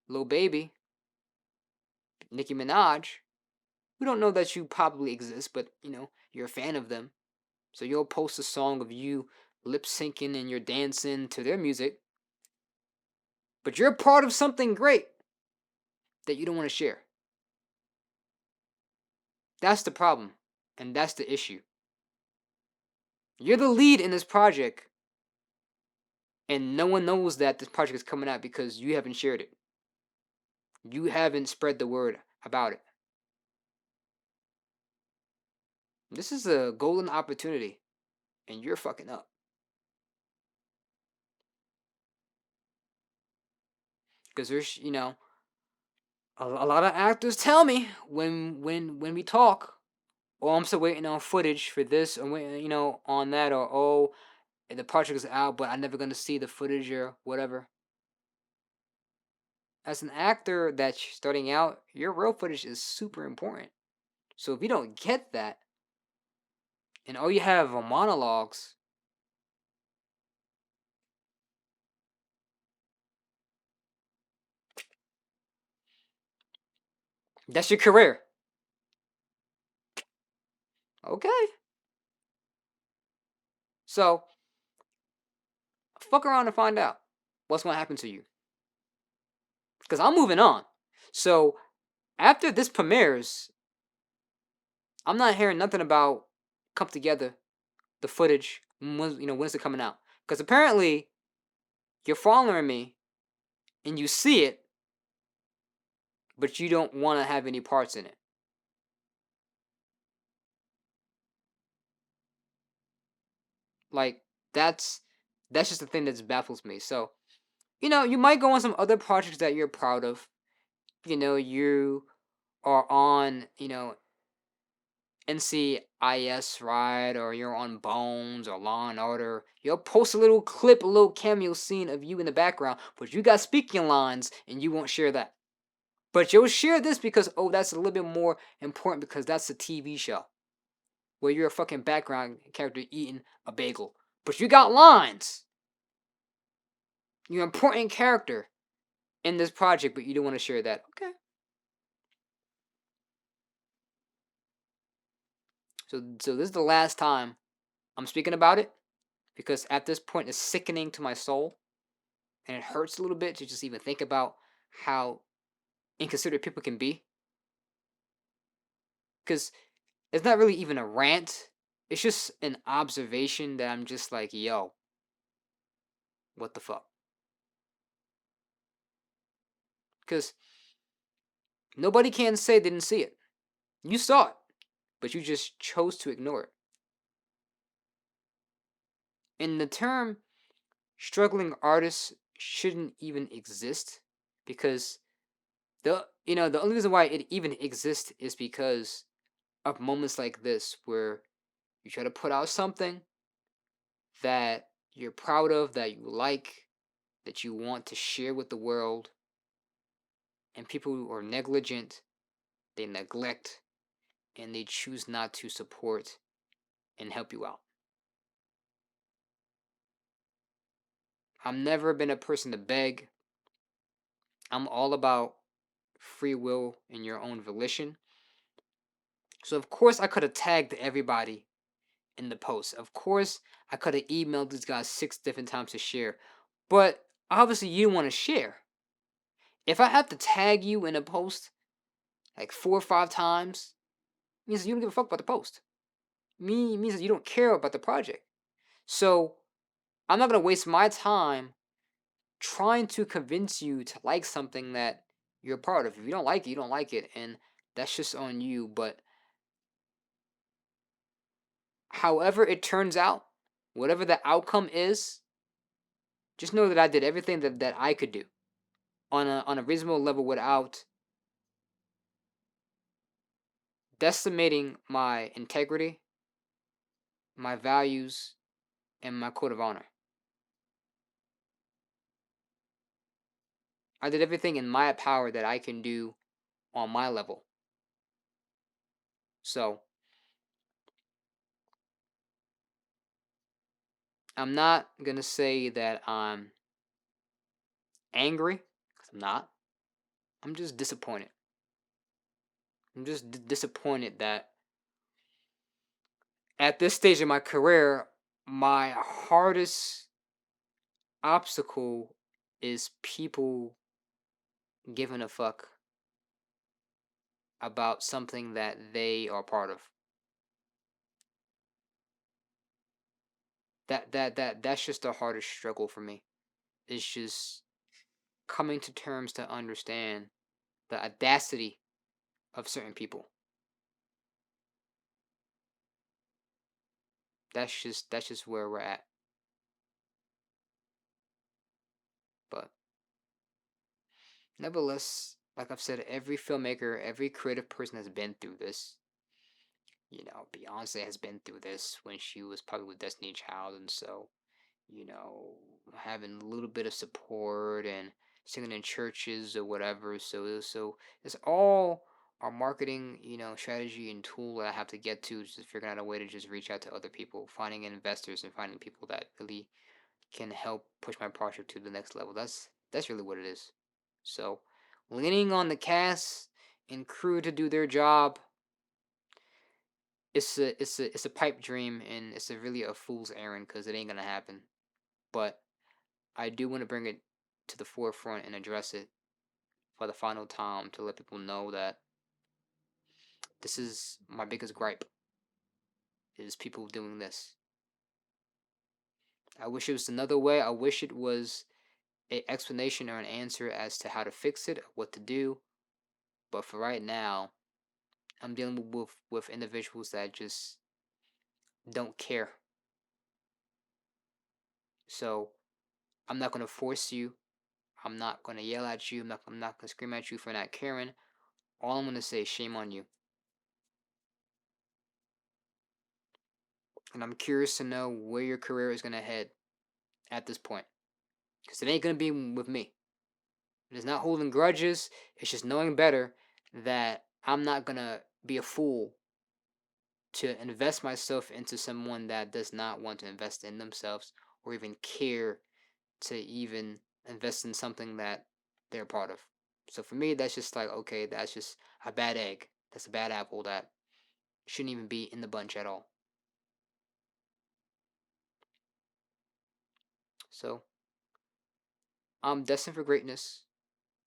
Lil Baby, Nicki Minaj. We don't know that you probably exist, but you're a fan of them. So you'll post a song of you lip syncing and you're dancing to their music. But you're a part of something great that you don't want to share. That's the problem. And that's the issue. You're the lead in this project. And no one knows that this project is coming out because you haven't shared it. You haven't spread the word about it. This is a golden opportunity. And you're fucking up. Because there's, a lot of actors tell me when we talk, oh, I'm still waiting on footage for this, or waiting, on that, or oh, the project is out, but I'm never gonna see the footage or whatever. As an actor that's starting out, your real footage is super important. So if you don't get that, and all you have are monologues, that's your career. Okay. So fuck around and find out what's gonna happen to you. Because I'm moving on. So after this premieres, I'm not hearing nothing about Come Together, the footage, when's it coming out? Because apparently you're following me and you see it, but you don't want to have any parts in it. Like that's just the thing that baffles me. So, you might go on some other projects that you're proud of. You are on, NCIS, right? Or you're on Bones or Law and Order. You'll post a little clip, a little cameo scene of you in the background, but you got speaking lines and you won't share that. But you'll share this because, oh, that's a little bit more important because that's a TV show. where you're a fucking background character eating a bagel. But you got lines. You're an important character in this project, but you don't want to share that. Okay. So this is the last time I'm speaking about it, because at this point it's sickening to my soul, and it hurts a little bit to just even think about how inconsiderate people can be. Because it's not really even a rant. It's just an observation that I'm just like, yo, what the fuck? Because nobody can say they didn't see it. You saw it, but you just chose to ignore it. And the term struggling artists shouldn't even exist, because the only reason why it even exists is because of moments like this where you try to put out something that you're proud of, that you like, that you want to share with the world, and people who are negligent, they neglect, and they choose not to support and help you out. I've never been a person to beg. I'm all about free will and your own volition. So of course I could have tagged everybody in the post. Of course I could have emailed these guys 6 different times to share. But obviously you want to share. If I have to tag you in a post like 4 or 5 times, it means you don't give a fuck about the post. It means that you don't care about the project. So I'm not gonna waste my time trying to convince you to like something that you're a part of. If you don't like it, you don't like it, and that's just on you. But however it turns out, whatever the outcome is, just know that I did everything that I could do on a reasonable level without decimating my integrity, my values, and my code of honor. I did everything in my power that I can do on my level. So I'm not gonna say that I'm angry, because I'm not. I'm just disappointed. I'm just disappointed that at this stage of my career, my hardest obstacle is people giving a fuck about something that they are part of. That's just the hardest struggle for me. It's just coming to terms to understand the audacity of certain people. That's just where we're at. But nevertheless, like I've said, every filmmaker, every creative person has been through this. Beyonce has been through this when she was probably with Destiny Child, and so, you know, having a little bit of support and singing in churches or whatever. So it's all our marketing, strategy and tool that I have to get to, just figuring out a way to just reach out to other people, finding investors and finding people that really can help push my project to the next level. That's really what it is. So leaning on the cast and crew to do their job, it's a pipe dream, and it's really a fool's errand, because it ain't gonna happen. But I do want to bring it to the forefront and address it for the final time, to let people know that this is my biggest gripe, is people doing this. I wish it was another way. I wish it was an explanation or an answer as to how to fix it or what to do. But for right now, I'm dealing with individuals that just don't care. So I'm not gonna force you. I'm not gonna yell at you. I'm not gonna scream at you for not caring. All I'm gonna say is shame on you. And I'm curious to know where your career is gonna head at this point, because it ain't gonna be with me. It is not holding grudges. It's just knowing better that I'm not gonna be a fool to invest myself into someone that does not want to invest in themselves or even care to even invest in something that they're part of. So for me, that's just like, okay, that's just a bad egg. That's a bad apple that shouldn't even be in the bunch at all. So I'm destined for greatness.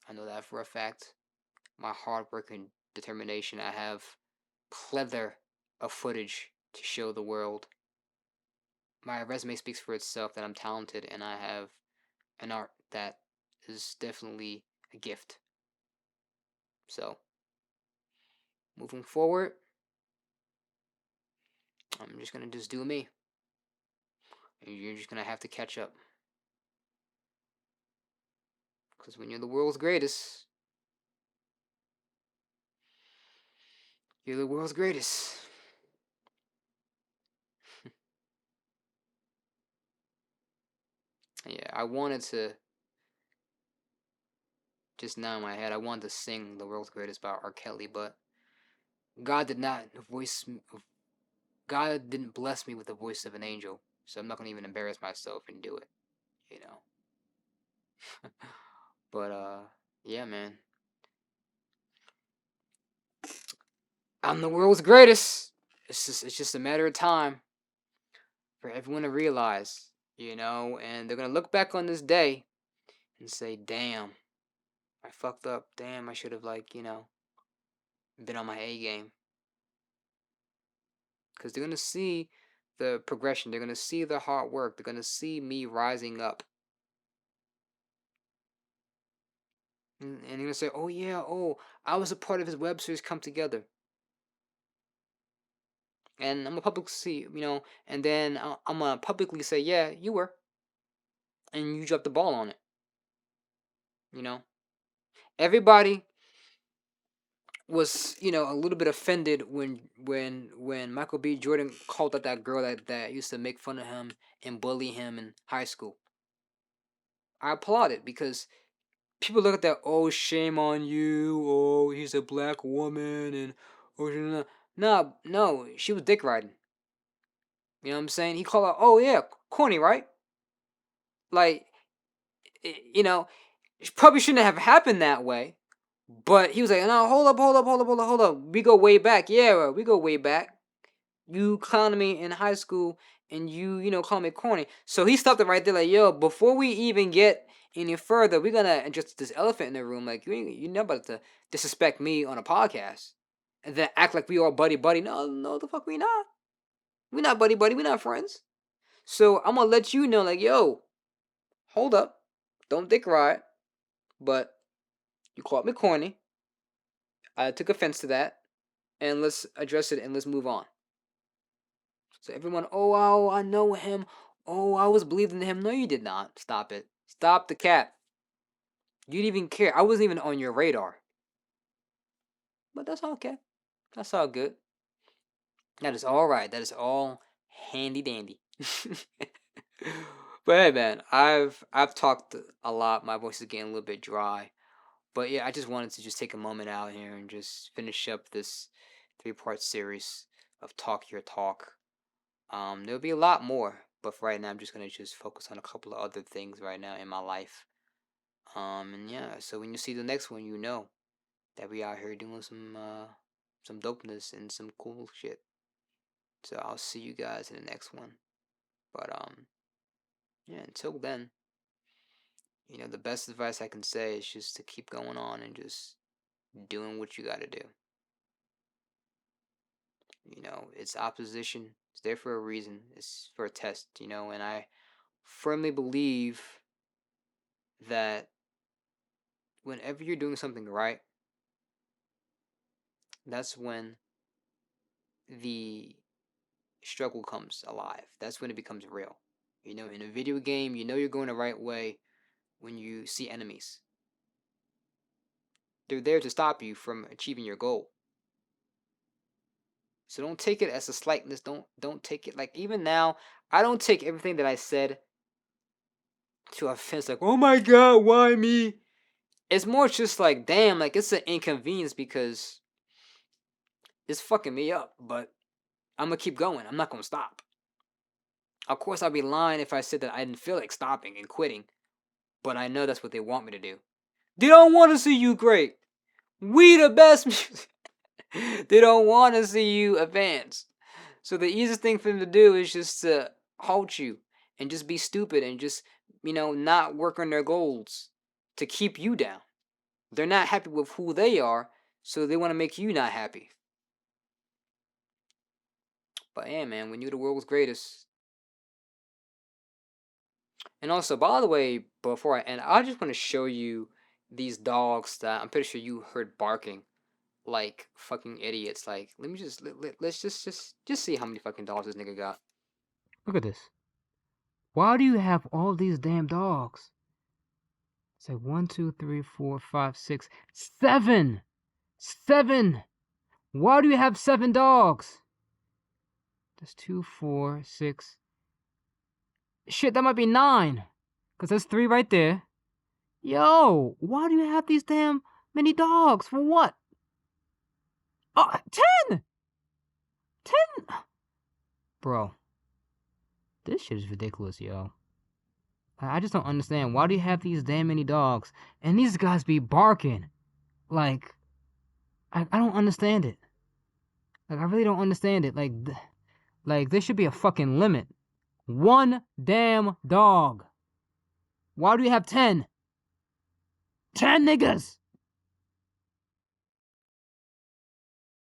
I know that for a fact. My hard work and determination, I have plethora of footage to show the world. My resume speaks for itself that I'm talented and I have an art that is definitely a gift. So, moving forward, I'm just gonna just do me. And you're just gonna have to catch up. Because when you're the world's greatest, you're the world's greatest. Yeah, I wanted to, just now in my head, I wanted to sing The World's Greatest by R. Kelly, but God did not voice, God didn't bless me with the voice of an angel. So I'm not gonna even embarrass myself and do it, you know. But yeah, man, I'm the world's greatest. It's just a matter of time for everyone to realize, and they're gonna look back on this day and say, "Damn, I fucked up. Damn, I should have been on my A game." Because they're gonna see the progression. They're gonna see the hard work. They're gonna see me rising up, and they're gonna say, "Oh yeah, I was a part of his web series come together." And I'm gonna publicly see, and then I'm gonna publicly say, "Yeah, you were, and you dropped the ball on it." You know, everybody was a little bit offended when Michael B. Jordan called out that girl that used to make fun of him and bully him in high school. I applaud it because people look at that, oh, shame on you, oh, he's a black woman, and oh, no, she was dick riding. You know what I'm saying? He called out, oh yeah, corny, right? Like, you know, it probably shouldn't have happened that way. But he was like, no, hold up. We go way back. Yeah, we go way back. You clowned me in high school and you call me corny. So he stopped it right there, like, yo, before we even get any further, we're gonna address this elephant in the room. Like, you're not about to disrespect me on a podcast and then act like we all buddy buddy. No, the fuck we not. We not buddy buddy. We not friends. So I'm gonna let you know, like, yo, hold up, don't dick ride. But you called me corny. I took offense to that, and let's address it and let's move on. So everyone, oh, I know him. Oh, I was believing in him. No, you did not. Stop it. Stop the cap. You didn't even care. I wasn't even on your radar. But that's okay. That's all good. That is all right. That is all handy dandy. But hey, man, I've talked a lot. My voice is getting a little bit dry. But yeah, I just wanted to just take a moment out here and just finish up this 3-part series of Talk Your Talk. There'll be a lot more, but for right now, I'm just gonna just focus on a couple of other things right now in my life. And yeah, so when you see the next one, you know that we out here doing some dopeness and some cool shit. So I'll see you guys in the next one. But yeah, until then, the best advice I can say is just to keep going on and just doing what you gotta do. It's opposition. It's there for a reason. It's for a test, and I firmly believe that whenever you're doing something right, that's when the struggle comes alive. That's when it becomes real. In a video game, you're going the right way when you see enemies. They're there to stop you from achieving your goal. So don't take it as a slightness. Don't take it like, even now, I don't take everything that I said to offense, like, oh my god, why me? It's more just like, damn, like, it's an inconvenience because it's fucking me up, but I'm gonna keep going. I'm not gonna stop. Of course, I'd be lying if I said that I didn't feel like stopping and quitting, but I know that's what they want me to do. They don't want to see you great. We the best music. They don't want to see you advance. So the easiest thing for them to do is just to halt you and just be stupid and just, not work on their goals to keep you down. They're not happy with who they are, so they want to make you not happy. But yeah, man, when you're the world's greatest. And also, by the way, before I end, I just want to show you these dogs that I'm pretty sure you heard barking like fucking idiots. Like, let me just let's just see how many fucking dogs this nigga got. Look at this. Why do you have all these damn dogs? It's like 1, 2, 3, 4, 5, 6, 7. 7. Why do you have 7 dogs? That's 2, 4, 6. Shit, that might be 9. Because there's 3 right there. Yo, why do you have these damn many dogs? For what? Oh, 10! 10! Bro, this shit is ridiculous, yo. I just don't understand. Why do you have these damn many dogs? And these guys be barking. Like, I don't understand it. Like, I really don't understand it. Like there should be a fucking limit. 1 damn dog. Why do you have 10? 10 niggas!